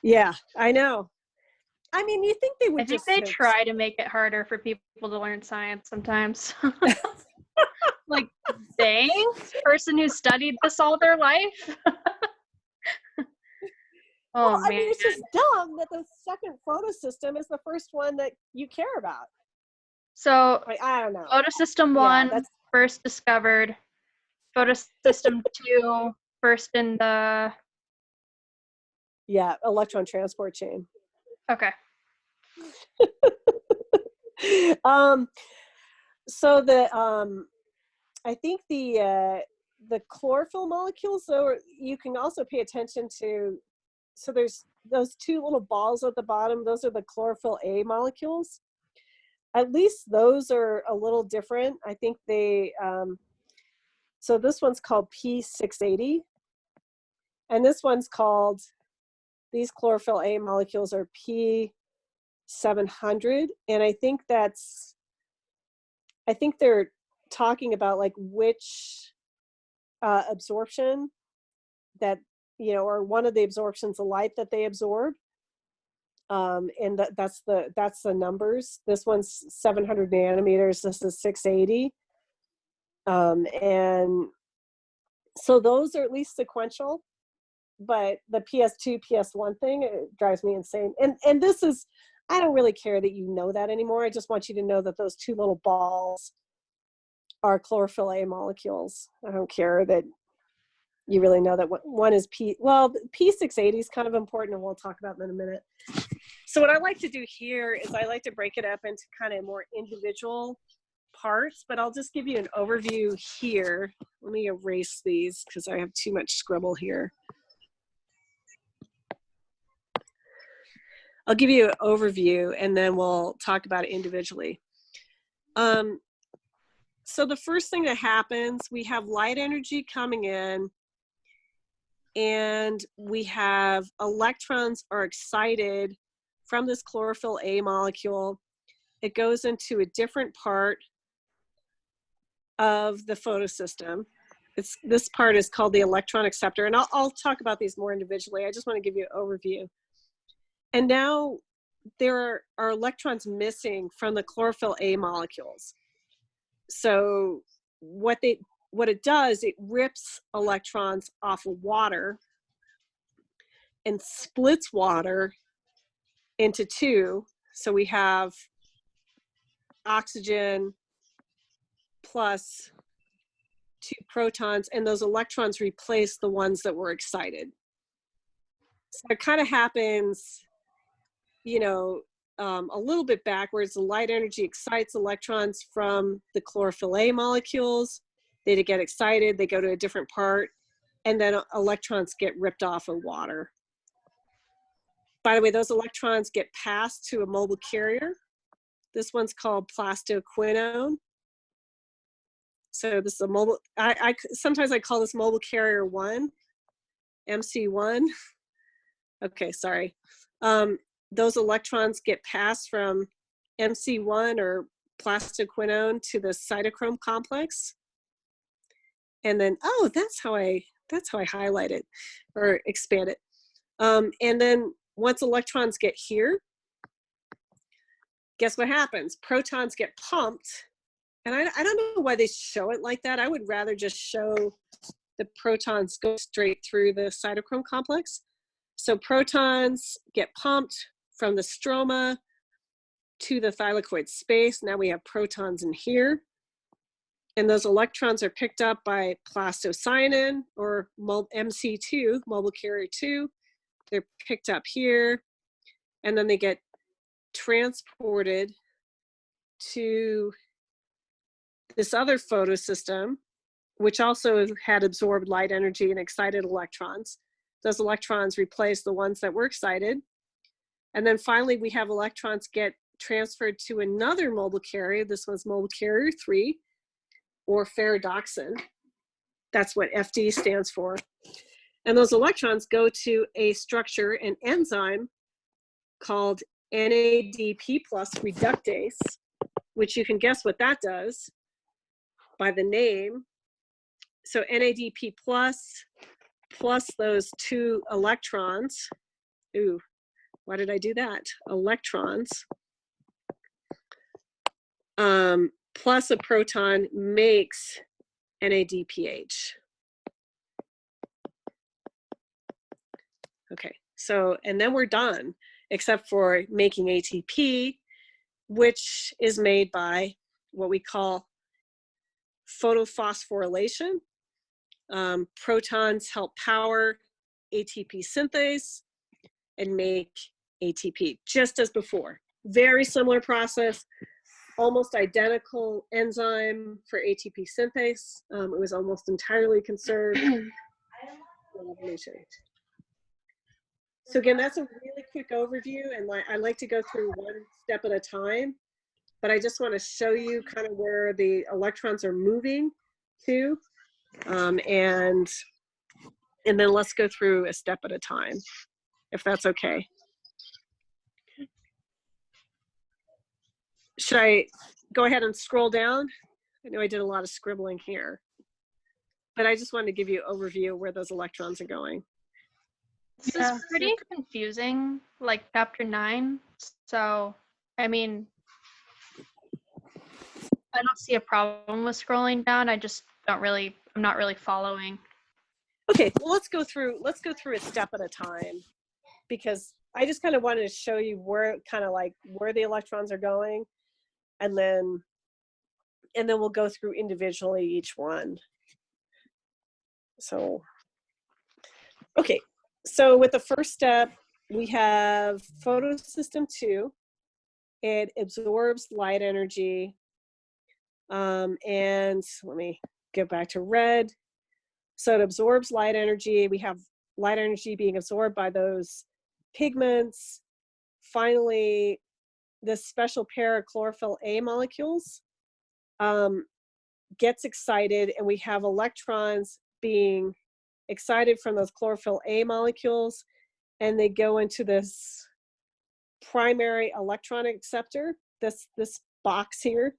yeah, I know. I mean, you think they would I think just they try to make it harder for people to learn science sometimes. Like, dang, person who studied this all their life. Oh, well, I man. mean, it's just dumb that the second photosystem is the first one that you care about. So, Like, I don't know. photosystem 1 first discovered. Photosystem 2 first in the... Yeah, electron transport chain. Okay. So I think the chlorophyll molecules, so you can also pay attention to, so there's those two little balls at the bottom, those are the chlorophyll A molecules. At least those are a little different. I think they, so this one's called P680, and this one's called, these chlorophyll A molecules are P700, and I think they're talking about like which absorption that, or one of the absorptions of light that they absorb. And that's the numbers. This one's 700 nanometers. This is 680. And so those are at least sequential, but the PS2, PS1 thing, it drives me insane. And this is, I don't really care that you know that anymore. I just want you to know that those two little balls are chlorophyll A molecules. I don't care that you really know that one is P680 is kind of important, and we'll talk about that in a minute. So what I like to do here is I like to break it up into kind of more individual parts, but I'll just give you an overview here. Let me erase these because I have too much scribble here. I'll give you an overview and then we'll talk about it individually. So the first thing that happens, we have light energy coming in, and we have electrons are excited from this chlorophyll A molecule. It goes into a different part of the photosystem. This part is called the electron acceptor, and I'll talk about these more individually. I just want to give you an overview. And now there are electrons missing from the chlorophyll A molecules. So what it does, it rips electrons off of water and splits water into two. So we have oxygen plus 2 protons, and those electrons replace the ones that were excited. So it kind of happens, you know, a little bit backwards. The light energy excites electrons from the chlorophyll A molecules. They get excited, they go to a different part, and then electrons get ripped off of water. By the way, those electrons get passed to a mobile carrier. This one's called plastoquinone. So this is a mobile, sometimes I call this mobile carrier 1, MC1. Okay, sorry. Those electrons get passed from MC1 or plastoquinone to the cytochrome complex. And then, oh, that's how I highlight it or expand it. And then once electrons get here, guess what happens? Protons get pumped. And I don't know why they show it like that. I would rather just show the protons go straight through the cytochrome complex. So protons get pumped from the stroma to the thylakoid space. Now we have protons in here. And those electrons are picked up by plastocyanin or MC2, mobile carrier 2. They're picked up here. And then they get transported to this other photosystem, which also had absorbed light energy and excited electrons. Those electrons replace the ones that were excited. And then finally, we have electrons get transferred to another mobile carrier. This one's mobile carrier 3, or ferredoxin. That's what FD stands for. And those electrons go to a structure, an enzyme called NADP plus reductase, which you can guess what that does by the name. So NADP plus those 2 electrons. Ooh, why did I do that? Electrons. Plus a proton makes NADPH. Okay, so, and then we're done, except for making ATP, which is made by what we call photophosphorylation. Protons help power ATP synthase and make ATP, just as before. Very similar process, almost identical enzyme for ATP synthase. It was almost entirely conserved. So again, that's a really quick overview, and I like to go through one step at a time, but I just want to show you kind of where the electrons are moving to, and then let's go through a step at a time, if that's okay. Should I go ahead and scroll down? I know I did a lot of scribbling here, but I just wanted to give you an overview of where those electrons are going. This is pretty confusing, like chapter 9. So, I mean, I don't see a problem with scrolling down. I just I'm not really following. Okay, well, let's go through a step at a time, because I just kind of wanted to show you where the electrons are going, and then we'll go through individually each one. So, okay. So with the first step, we have photosystem 2. It absorbs light energy. And let me go back to red. So it absorbs light energy. We have light energy being absorbed by those pigments. Finally, this special pair of chlorophyll A molecules gets excited, and we have electrons being excited from those chlorophyll A molecules, and they go into this primary electron acceptor, this box here,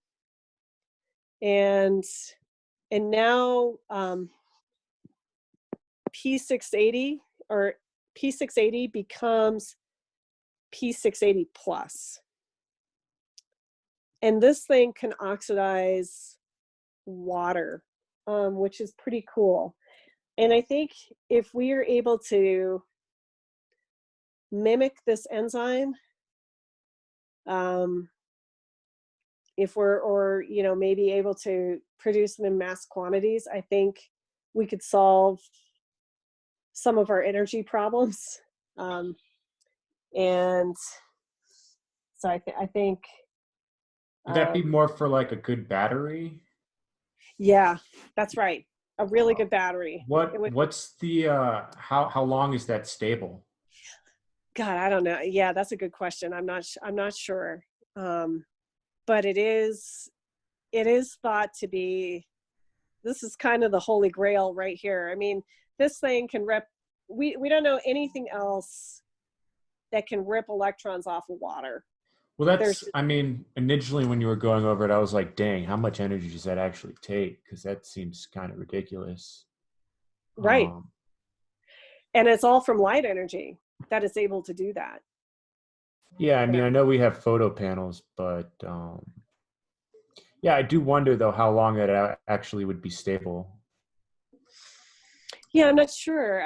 and now P680 becomes P680 plus, and this thing can oxidize water, which is pretty cool. And I think if we are able to mimic this enzyme, if we're, maybe able to produce them in mass quantities, I think we could solve some of our energy problems And so I think. Would that be more for like a good battery? Yeah, that's right. A really good battery. What's the how long is that stable? God, I don't know. Yeah, that's a good question. I'm not sure. But it is thought to be, this is kind of the holy grail right here. I mean, this thing can rip, we don't know anything else that can rip electrons off of water. Well, I mean, initially when you were going over it, I was like, dang, how much energy does that actually take? Because that seems kind of ridiculous. Right. And it's all from light energy that it's able to do that. Yeah, I mean, I know we have photo panels, but yeah, I do wonder though how long that actually would be stable. Yeah, I'm not sure.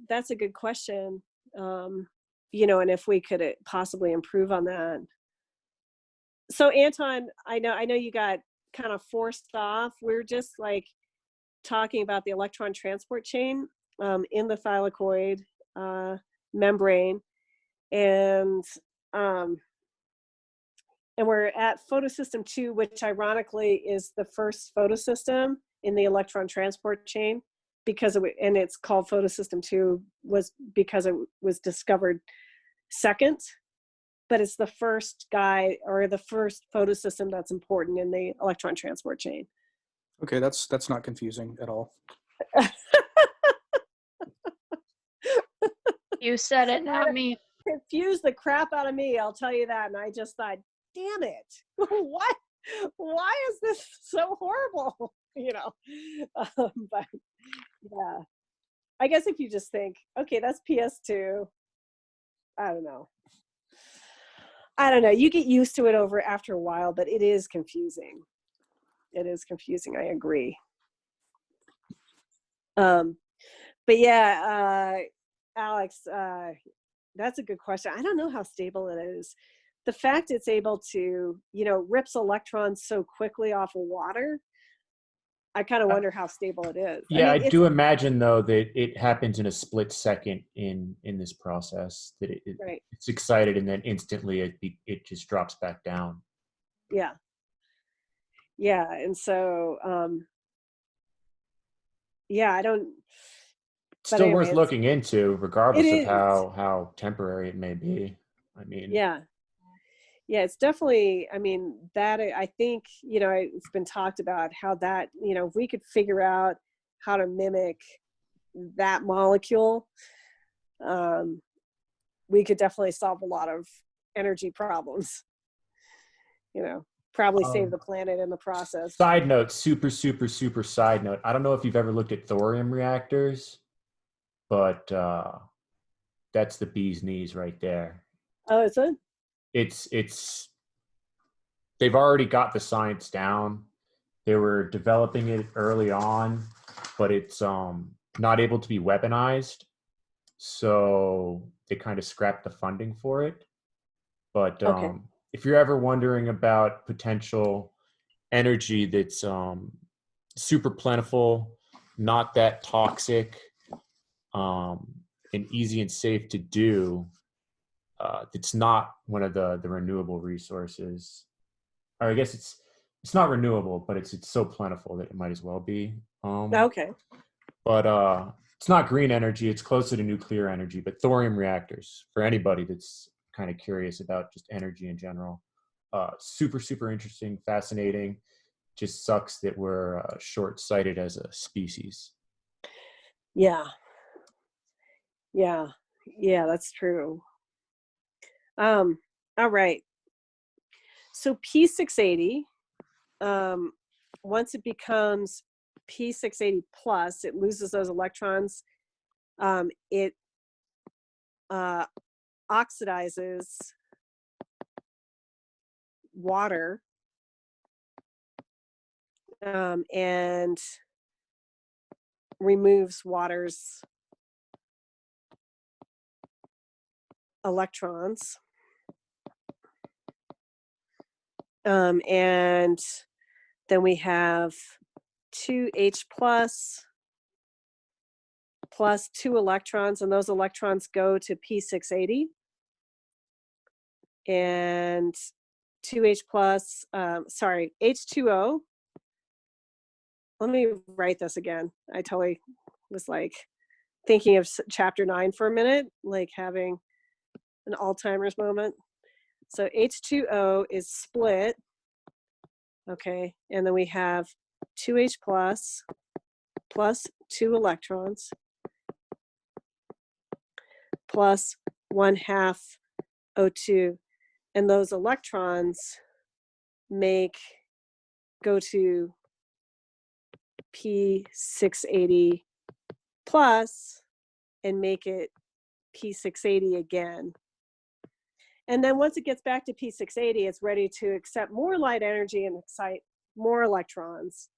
That's a good question. You know, and if we could possibly improve on that. So Anton, I know you got kind of forced off. We're just like talking about the electron transport chain in the thylakoid membrane, and we're at photosystem 2, which ironically is the first photosystem in the electron transport chain, and it's called photosystem 2 was because it was discovered second, but it's the first guy or the first photosystem that's important in the electron transport chain. Okay, that's not confusing at all. You said it, not me. Confused the crap out of me, I'll tell you that. And I just thought, damn it, what? Why is this so horrible? You know, but yeah, I guess if you just think, okay, that's PS2. I don't know. You get used to it after a while, but it is confusing. It is confusing. I agree. But yeah, Alex, that's a good question. I don't know how stable it is. The fact it's able to, rips electrons so quickly off of water, I kind of wonder how stable it is. Yeah, I do imagine though that it happens in a split second in this process, that right. It's excited and then instantly it just drops back down. Yeah. Yeah, and so yeah, I don't. Still worth looking into, regardless of how temporary it may be. I mean, yeah, it's definitely. I mean, that I think it's been talked about how that if we could figure out how to mimic that molecule, we could definitely solve a lot of energy problems. Probably save the planet in the process. Side note, super side note. I don't know if you've ever looked at thorium reactors, but that's the bee's knees right there. Oh, is it? It's they've already got the science down. They were developing it early on, but it's not able to be weaponized, so they kind of scrapped the funding for it. But okay. If you're ever wondering about potential energy that's super plentiful, not that toxic, and easy and safe to do, it's not one of the renewable resources. Or I guess it's not renewable, but it's so plentiful that it might as well be. Okay. But it's not green energy. It's closer to nuclear energy. But thorium reactors, for anybody that's kind of curious about just energy in general, super interesting, fascinating. Just sucks that we're short-sighted as a species. Yeah, that's true. All right. So P680, once it becomes P680 plus, it loses those electrons. It oxidizes water and removes water's electrons. And then we have 2H plus plus 2 electrons, and those electrons go to P680. And 2H plus, H2O. Let me write this again. I totally was like thinking of chapter 9 for a minute, like having an Alzheimer's moment. So H2O is split, okay, and then we have 2H plus 2 electrons plus 1/2 O2. And those electrons go to P680 plus and make it P680 again. And then once it gets back to P680, it's ready to accept more light energy and excite more electrons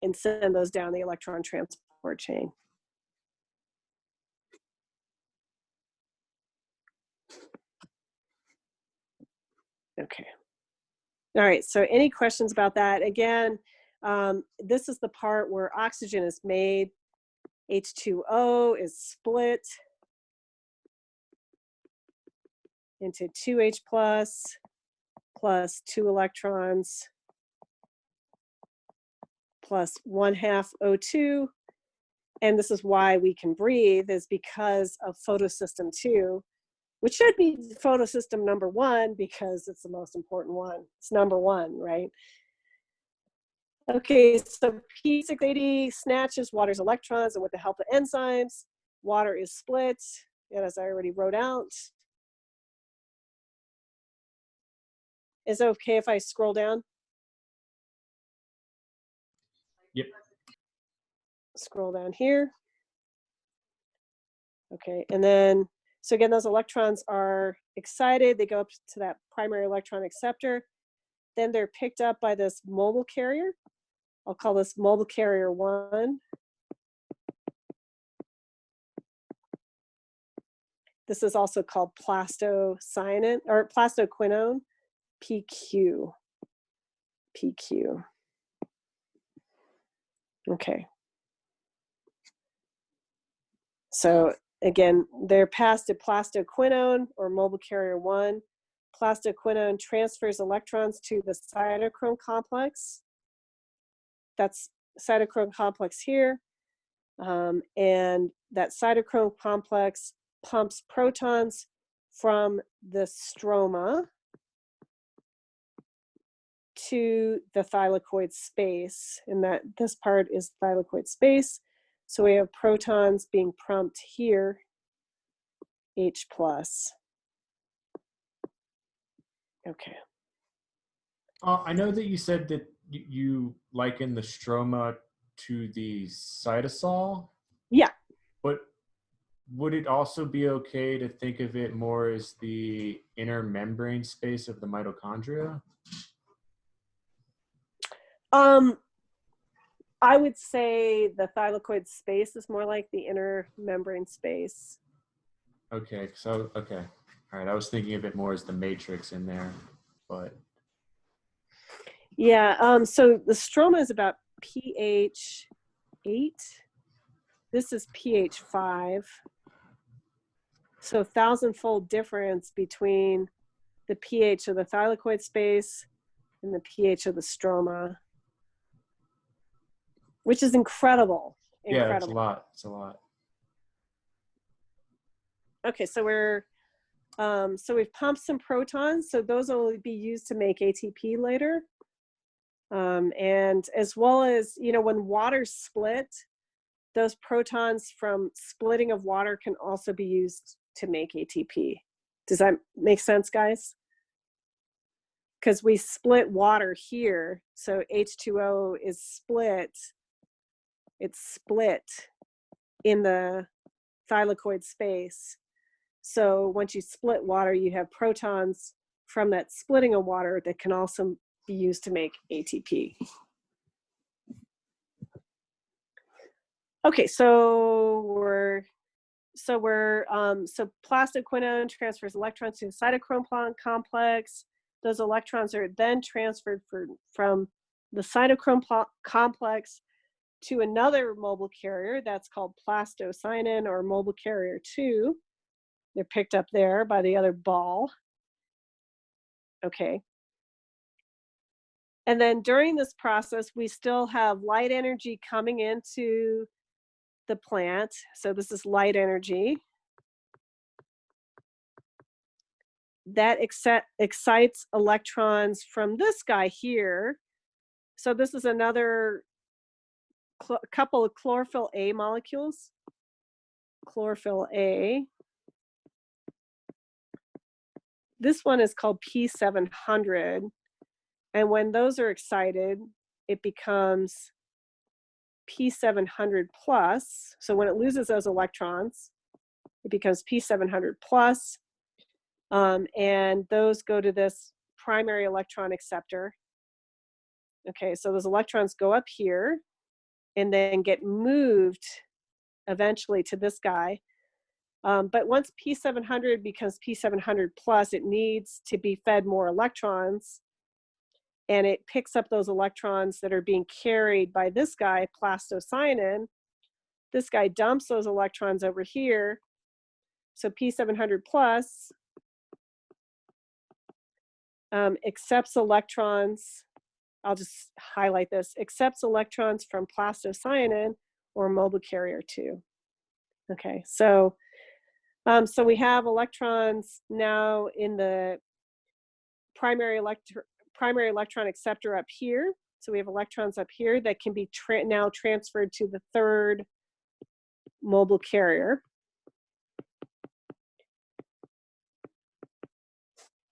and send those down the electron transport chain. Okay. All right, so any questions about that? Again, this is the part where oxygen is made. H2O is split into 2H plus 2 electrons plus 1/2 O2. And this is why we can breathe, is because of photosystem 2, which should be photosystem number 1 because it's the most important one. It's number 1, right? Okay, so P680 snatches water's electrons, and with the help of enzymes, water is split, and as I already wrote out. Is it okay if I scroll down? Yep. Scroll down here. Okay, and then, so again, those electrons are excited. They go up to that primary electron acceptor. Then they're picked up by this mobile carrier. I'll call this mobile carrier 1. This is also called plastocyanine or plastoquinone, PQ. PQ. Okay. So again, they're passed to plastoquinone or mobile carrier 1. Plastoquinone transfers electrons to the cytochrome complex. That's cytochrome complex here. And that cytochrome complex pumps protons from the stroma to the thylakoid space, and that this part is thylakoid space. So we have protons being pumped here, H plus. Okay. I know that you said that you liken the stroma to the cytosol. Yeah. But would it also be okay to think of it more as the inner membrane space of the mitochondria? I would say the thylakoid space is more like the inner membrane space. Okay, so okay. All right, I was thinking of it more as the matrix in there, but yeah, so the stroma is about pH 8. This is pH 5. So 1,000-fold difference between the pH of the thylakoid space and the pH of the stroma, which is incredible. yeah, it's a lot. It's a lot. Okay, so we've pumped some protons, so those will be used to make ATP later. And as well as, when water's split, those protons from splitting of water can also be used to make ATP. Does that make sense, guys? Because we split water here, so H2O is split. It's split in the thylakoid space. So once you split water, you have protons from that splitting of water that can also be used to make ATP. Okay, so plastoquinone transfers electrons to the cytochrome complex. Those electrons are then transferred from the cytochrome complex to another mobile carrier that's called plastocyanin or mobile carrier 2. They're picked up there by the other ball. Okay. And then during this process, we still have light energy coming into the plant. So this is light energy. That excites electrons from this guy here. So this is another couple of chlorophyll A molecules. Chlorophyll A. This one is called P700. And when those are excited, it becomes P700 plus. So when it loses those electrons, it becomes P700 plus. And those go to this primary electron acceptor. Okay, so those electrons go up here and then get moved eventually to this guy. But once P700 becomes P700 plus, it needs to be fed more electrons. And it picks up those electrons that are being carried by this guy, plastocyanin. This guy dumps those electrons over here. So P700 plus accepts electrons. I'll just highlight this, accepts electrons from plastocyanin or mobile carrier 2. Okay, so we have electrons now in the primary electron acceptor up here. So we have electrons up here that can be now transferred to the third mobile carrier.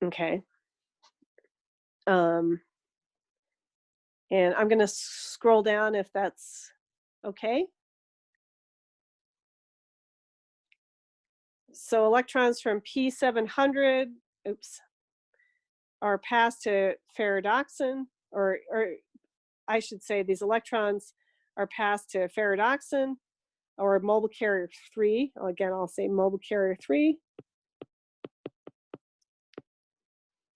Okay. And I'm going to scroll down if that's okay. So electrons from P700, are passed to ferredoxin, or I should say these electrons are passed to ferredoxin or mobile carrier 3. Again, I'll say mobile carrier 3.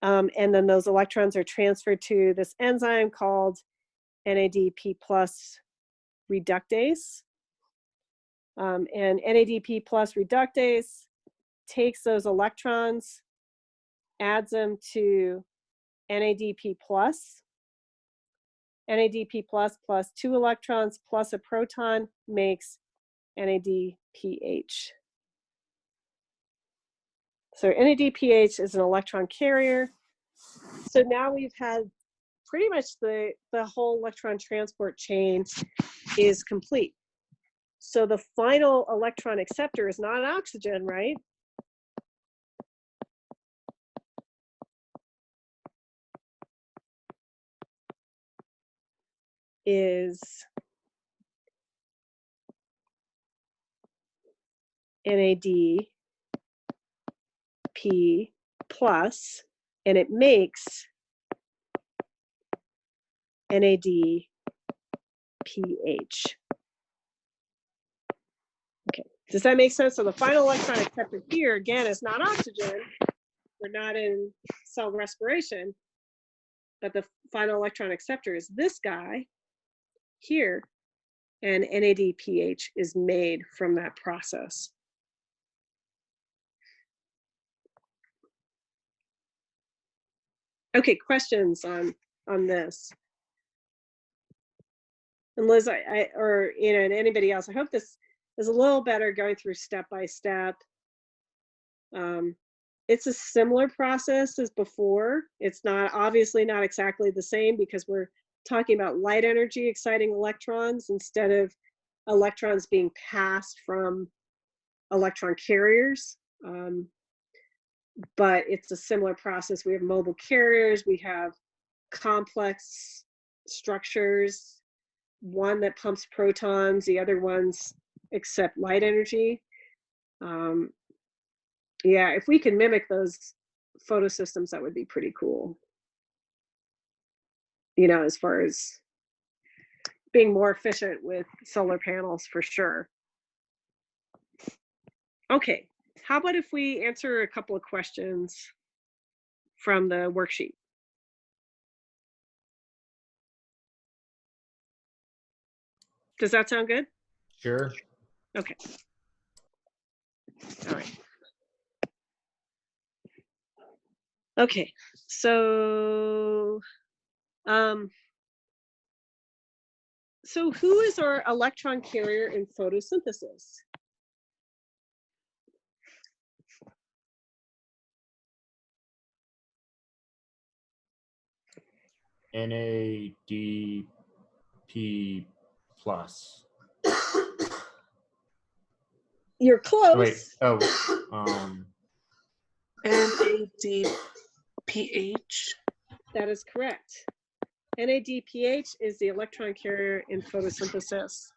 And then those electrons are transferred to this enzyme called NADP plus reductase. And NADP plus reductase takes those electrons, adds them to NADP plus. NADP plus 2 electrons plus a proton makes NADPH. So NADPH is an electron carrier. So now we've had pretty much the whole electron transport chain is complete. So the final electron acceptor is not oxygen, right? Is NADP plus, and it makes NADPH. Okay, does that make sense? So the final electron acceptor here, again, is not oxygen. We're not in cell respiration, but the final electron acceptor is this guy here, and NADPH is made from that process. Okay, questions on this? And Liz, or and anybody else, I hope this is a little better going through step by step. It's a similar process as before. It's not obviously not exactly the same because we're talking about light energy exciting electrons instead of electrons being passed from electron carriers. But it's a similar process. We have mobile carriers, we have complex structures, one that pumps protons, the other ones accept light energy. Yeah, if we can mimic those photosystems, that would be pretty cool. You know, as far as being more efficient with solar panels, for sure. Okay, how about if we answer a couple of questions from the worksheet? Does that sound good? Sure. Okay. All right. Okay, so so who is our electron carrier in photosynthesis? NADP plus. You're close. Oh, wait. Oh. NADPH. That is correct. NADPH is the electron carrier in photosynthesis.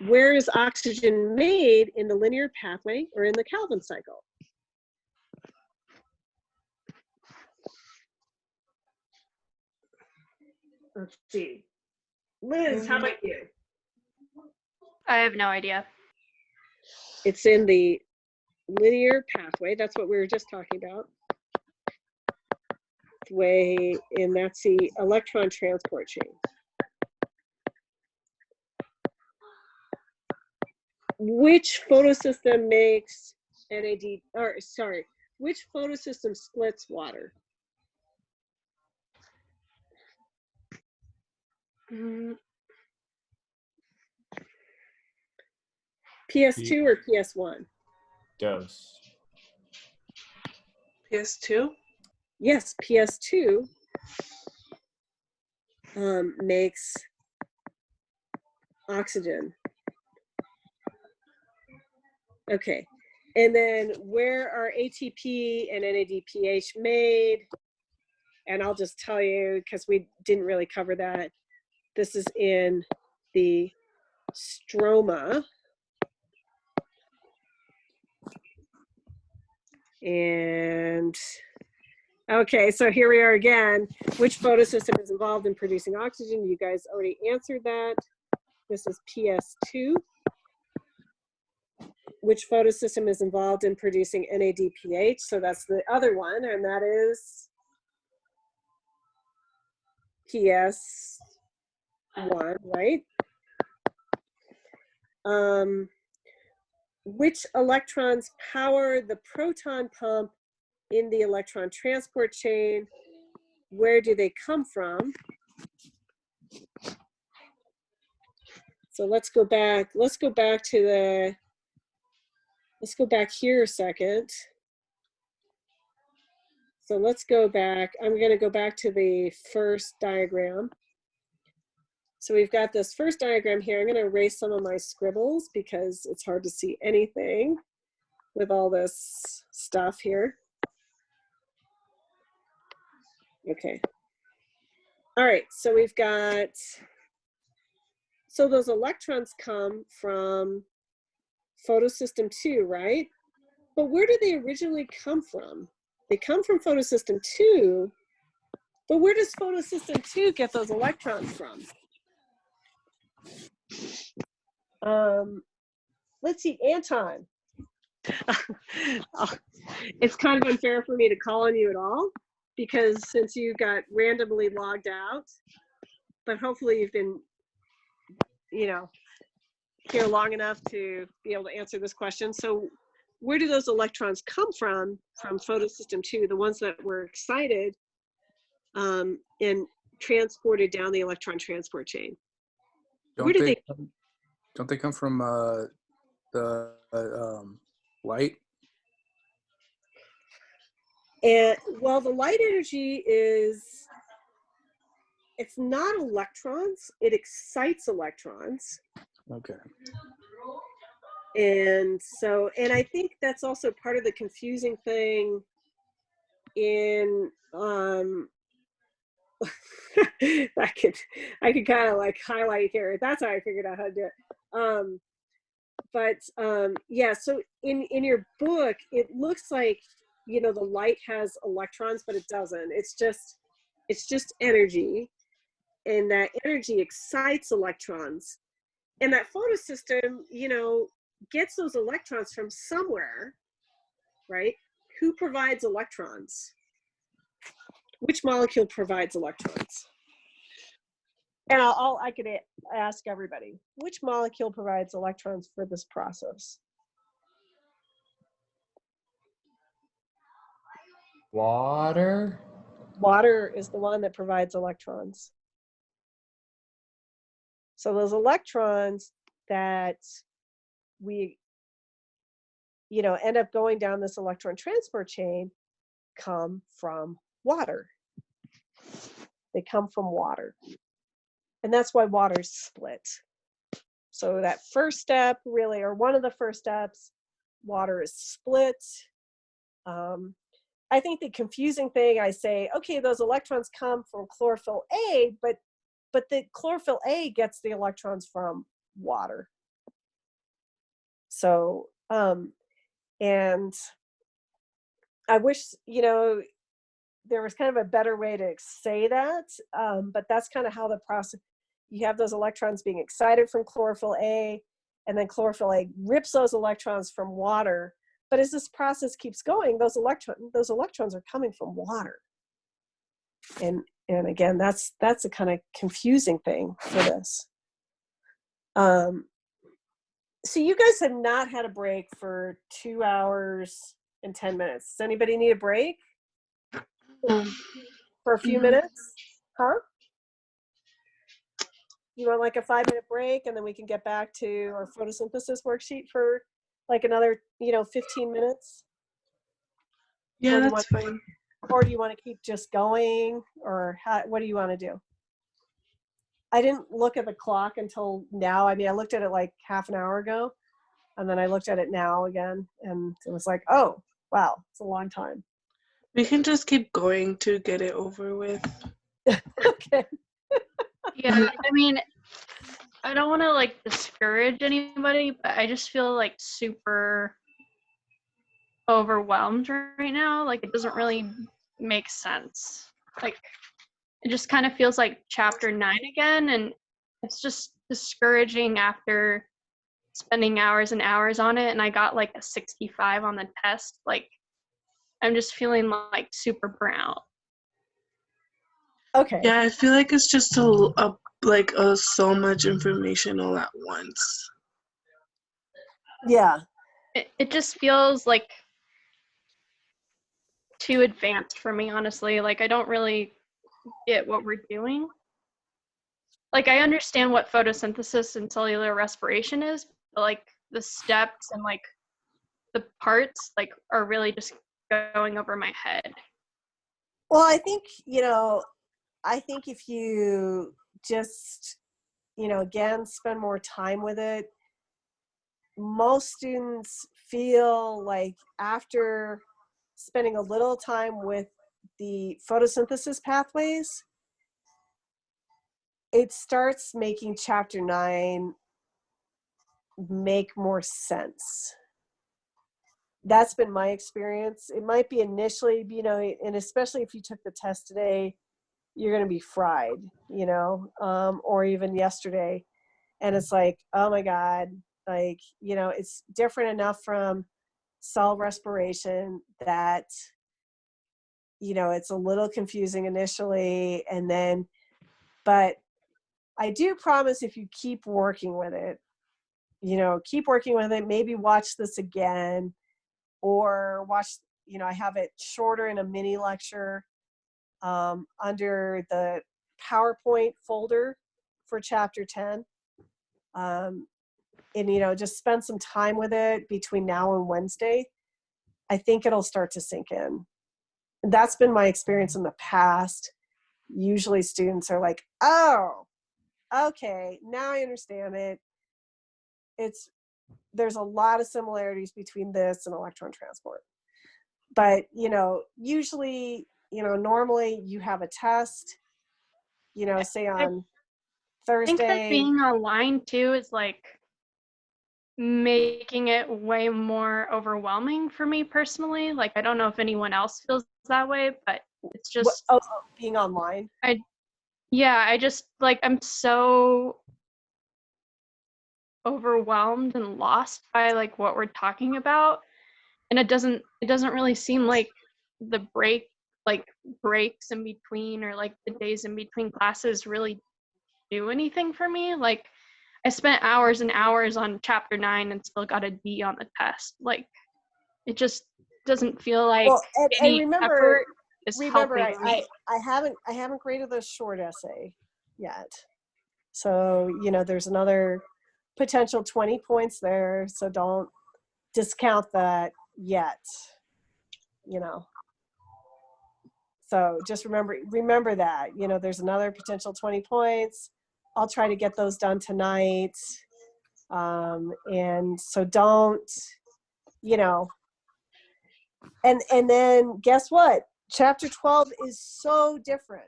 Where is oxygen made in the linear pathway or in the Calvin cycle? Let's see. Liz, how about you? I have no idea. It's in the linear pathway. That's what we were just talking about. And that's the electron transport chain. Which photosystem makes which photosystem splits water? PS2 or PS1? Dose. PS2. Yes, PS2 makes oxygen. Okay, and then where are ATP and NADPH made? And I'll just tell you, because we didn't really cover that, this is in the stroma. And okay, so here we are again. Which photosystem is involved in producing oxygen? You guys already answered that. This is PS2. Which photosystem is involved in producing NADPH? So that's the other one, and that is PS1, right? Which electrons power the proton pump in the electron transport chain? Where do they come from? So let's go back here a second. So let's go back. I'm going to go back to the first diagram. So we've got this first diagram here. I'm going to erase some of my scribbles because it's hard to see anything with all this stuff here. Okay. All right, so we've got, so those electrons come from photosystem 2, right? But where did they originally come from? They come from photosystem 2, but where does photosystem 2 get those electrons from? Let's see, Anton. It's kind of unfair for me to call on you at all, because since you got randomly logged out, but hopefully you've been, here long enough to be able to answer this question. So where do those electrons come from photosystem 2, the ones that were excited and transported down the electron transport chain? Where do they come? Don't they come from the light? And well, the light energy it's not electrons, it excites electrons. Okay. And I think that's also part of the confusing thing in I could kind of like highlight here. That's how I figured out how to do it. Yeah, so in your book, it looks like, the light has electrons, but it doesn't. It's just energy, and that energy excites electrons. And that photosystem, gets those electrons from somewhere, right? Who provides electrons? Which molecule provides electrons? And I could ask everybody, which molecule provides electrons for this process? Water. Water is the one that provides electrons. So those electrons that we, end up going down this electron transport chain come from water. They come from water. And that's why water's split. So that first step really, or one of the first steps, water is split. I think the confusing thing, I say, okay, those electrons come from chlorophyll A, but the chlorophyll A gets the electrons from water. So, and I wish, there was kind of a better way to say that, but that's kind of how the process, you have those electrons being excited from chlorophyll A, and then chlorophyll A rips those electrons from water. But as this process keeps going, those electrons are coming from water. And again, that's a kind of confusing thing for this. So you guys have not had a break for 2 hours and 10 minutes. Does anybody need a break for a few minutes? Huh? You want like a 5-minute break, and then we can get back to our photosynthesis worksheet for like another, 15 minutes? Yeah, Or do you that's want- fine. Or do you want to keep just going, or what do you want to do? I didn't look at the clock until now. I mean, I looked at it like half an hour ago, and then I looked at it now again, and it was like, oh, wow, it's a long time. We can just keep going to get it over with. Okay. Yeah, I mean, I don't want to like discourage anybody, but I just feel like super overwhelmed right now. Like it doesn't really make sense. Like it just kind of feels like chapter 9 again, and it's just discouraging after spending hours and hours on it, and I got like a 65 on the test. Like I'm just feeling like super burnout. Okay. Yeah, I feel like it's just so much information all at once. Yeah. It just feels like too advanced for me, honestly. Like I don't really get what we're doing. Like I understand what photosynthesis and cellular respiration is, but like the steps and like the parts like are really just going over my head. Well, I think, if you just, again, spend more time with it, most students feel like after spending a little time with the photosynthesis pathways, it starts making chapter 9 make more sense. That's been my experience. It might be initially, and especially if you took the test today, you're going to be fried, or even yesterday. And it's like, oh my God, like, it's different enough from cell respiration that, it's a little confusing initially. And then, but I do promise if you keep working with it, maybe watch this again, or watch, I have it shorter in a mini lecture under the PowerPoint folder for chapter 10. And, just spend some time with it between now and Wednesday. I think it'll start to sink in. And that's been my experience in the past. Usually students are like, oh, okay, now I understand it. There's a lot of similarities between this and electron transport. But, usually, normally you have a test, say on Thursday. I think that being online too is like making it way more overwhelming for me personally. Like I don't know if anyone else feels that way, but it's just being online. I just like I'm so overwhelmed and lost by like what we're talking about, and it doesn't really seem like the breaks in between or like the days in between classes really do anything for me. Like, I spent hours and hours on chapter 9 and still got a D on the test. Like, it just doesn't feel like Well, and any remember, effort is remember, helping me. I haven't graded the short essay yet. So, you know, there's another potential 20 points there. So don't discount that yet, you know. So just remember that, you know, there's another potential 20 points. I'll try to get those done tonight. And so don't, you know, and then guess what? Chapter 12 is so different.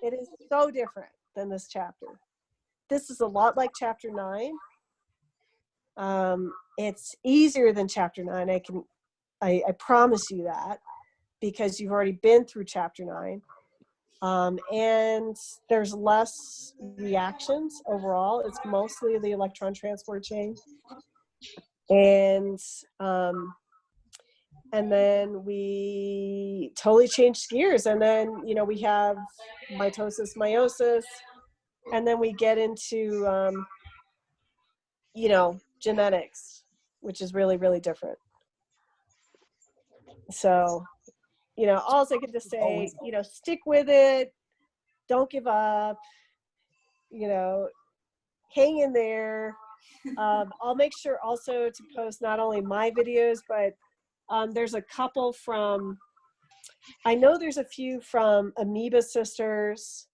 It is so different than this chapter. This is a lot like chapter 9. It's easier than chapter 9. I promise you that, because you've already been through chapter 9. And there's less reactions overall. It's mostly the electron transport chain. And then we totally changed gears. And then, you know, we have mitosis, meiosis, and then we get into, you know, genetics, which is really, really different. So, you know, all I can just say, you know, stick with it. Don't give up. You know, hang in there. I'll make sure also to post not only my videos, but there's a couple from, I know there's a few from Amoeba Sisters,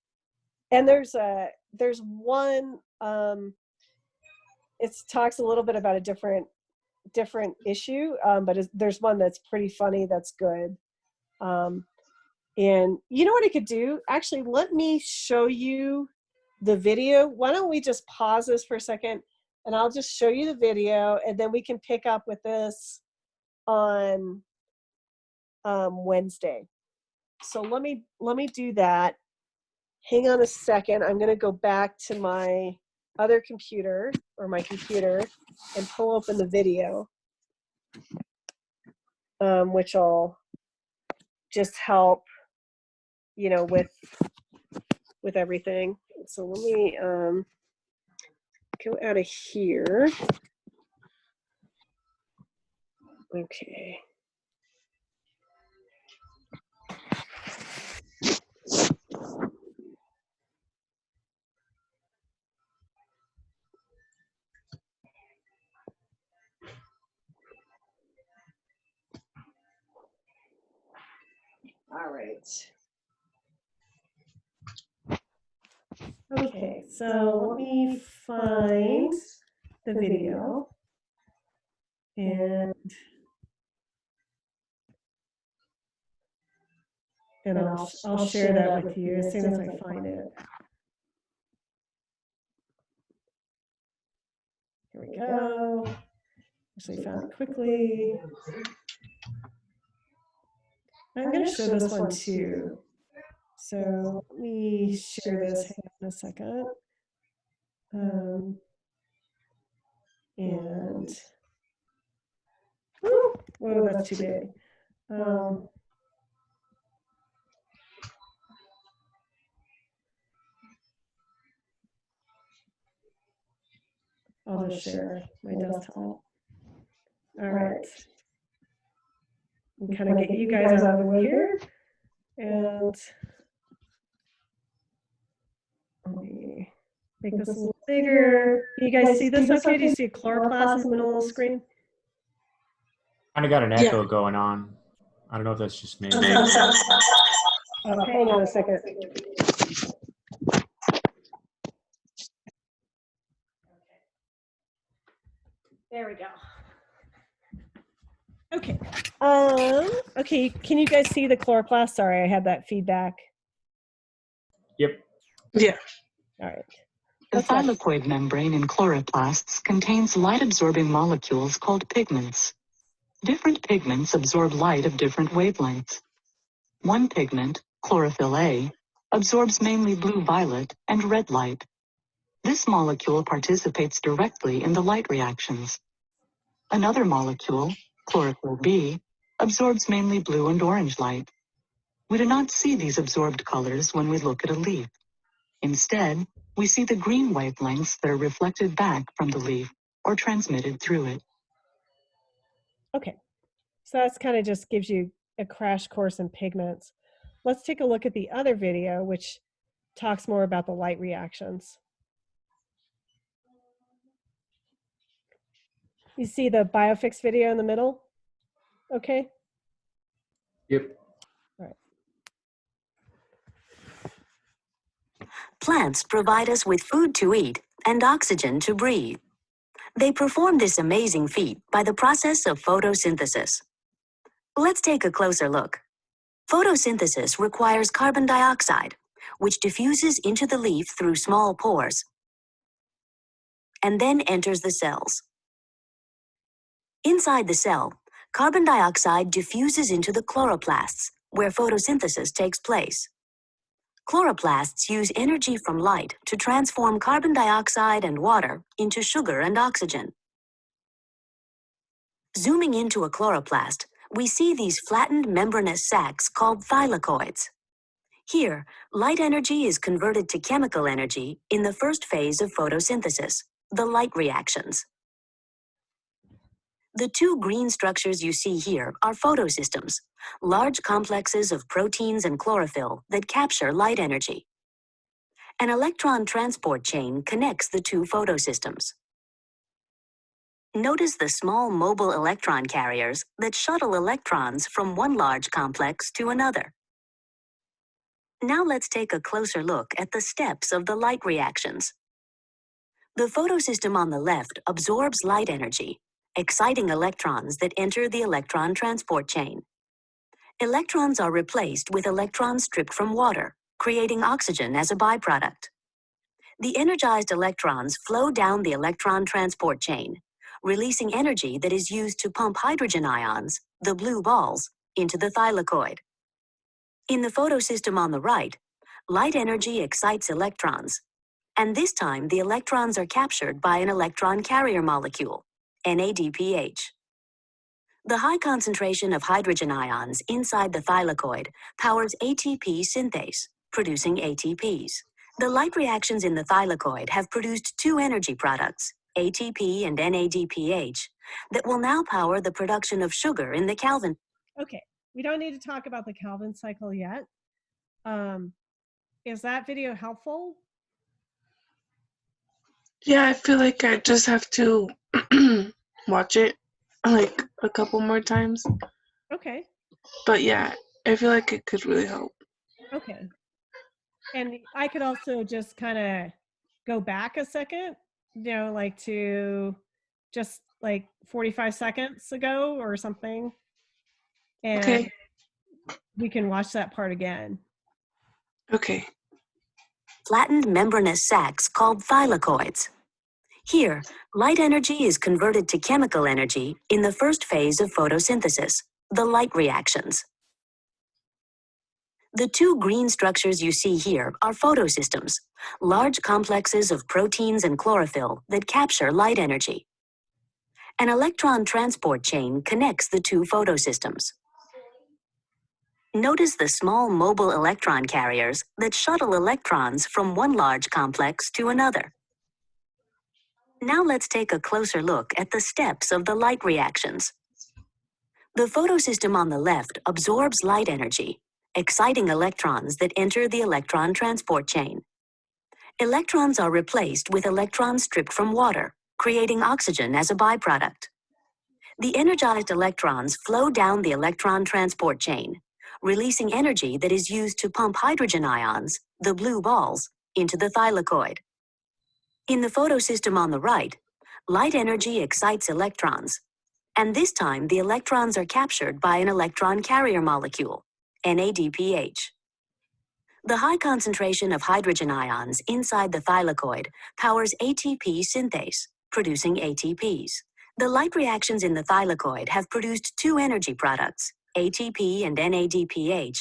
and there's one, it talks a little bit about a different issue, but there's one that's pretty funny, that's good. And you know what I could do? Actually, let me show you the video. Why don't we just pause this for a second, and I'll just show you the video, and then we can pick up with this on Wednesday. So let me do that. Hang on a second. I'm going to go back to my other computer, or my computer, and pull open the video, which will just help, you know, with everything. So let me go out of here. Okay. All right. Okay, so let me find the video, and I'll share that with you as soon as I find it. Here we go. Actually found it quickly. I'm going to show this one too. So let me share this. Hang on a second. And whoa, that's too big. I'll just share my desktop. All right. And kind of get you guys out of the way here. And let me make this a little bigger. Can you guys see this okay? Do you see a chloroplast in the middle of the screen? Kind of got an echo going on. I don't know if that's just me. Okay, hang on a second. There we go. Okay. Okay, can you guys see the chloroplast? Sorry, I had that feedback. Yep. Yeah. All right. The thylakoid membrane in chloroplasts contains light-absorbing molecules called pigments. Different pigments absorb light of different wavelengths. One pigment, chlorophyll A, absorbs mainly blue-violet and red light. This molecule participates directly in the light reactions. Another molecule, chlorophyll B, absorbs mainly blue and orange light. We do not see these absorbed colors when we look at a leaf. Instead, we see the green wavelengths that are reflected back from the leaf or transmitted through it. Okay, so that's kind of just gives you a crash course in pigments. Let's take a look at the other video, which talks more about the light reactions. You see the biofix video in the middle? Okay. Yep. All right. Plants provide us with food to eat and oxygen to breathe. They perform this amazing feat by the process of photosynthesis. Let's take a closer look. Photosynthesis requires carbon dioxide, which diffuses into the leaf through small pores and then enters the cells. Inside the cell, carbon dioxide diffuses into the chloroplasts, where photosynthesis takes place. Chloroplasts use energy from light to transform carbon dioxide and water into sugar and oxygen. Zooming into a chloroplast, we see these flattened membranous sacs called thylakoids. Here, light energy is converted to chemical energy in the first phase of photosynthesis, the light reactions. The two green structures you see here are photosystems, large complexes of proteins and chlorophyll that capture light energy. An electron transport chain connects the two photosystems. Notice the small mobile electron carriers that shuttle electrons from one large complex to another. Now let's take a closer look at the steps of the light reactions. The photosystem on the left absorbs light energy, exciting electrons that enter the electron transport chain. Electrons are replaced with electrons stripped from water, creating oxygen as a byproduct. The energized electrons flow down the electron transport chain, releasing energy that is used to pump hydrogen ions, the blue balls, into the thylakoid. In the photosystem on the right, light energy excites electrons, and this time the electrons are captured by an electron carrier molecule, NADPH. The high concentration of hydrogen ions inside the thylakoid powers ATP synthase, producing ATPs. The light reactions in the thylakoid have produced two energy products, ATP and NADPH, that will now power the production of sugar in the Calvin. Okay, we don't need to talk about the Calvin cycle yet. Is that video helpful? Yeah, I feel like I just have to watch it like a couple more times. Okay, But yeah, I feel like it could really help. okay. And I could also just kind of go back a second, like to just like 45 seconds ago or something. And Okay. we can watch that part again. Okay. Flattened membranous sacs called thylakoids. Here, light energy is converted to chemical energy in the first phase of photosynthesis, the light reactions. The two green structures you see here are photosystems, large complexes of proteins and chlorophyll that capture light energy. An electron transport chain connects the two photosystems. Notice the small mobile electron carriers that shuttle electrons from one large complex to another. Now let's take a closer look at the steps of the light reactions. The photosystem on the left absorbs light energy, exciting electrons that enter the electron transport chain. Electrons are replaced with electrons stripped from water, creating oxygen as a byproduct. The energized electrons flow down the electron transport chain, releasing energy that is used to pump hydrogen ions, the blue balls, into the thylakoid. In the photosystem on the right, light energy excites electrons, and this time the electrons are captured by an electron carrier molecule, NADPH. The high concentration of hydrogen ions inside the thylakoid powers ATP synthase, producing ATPs. The light reactions in the thylakoid have produced two energy products, ATP and NADPH,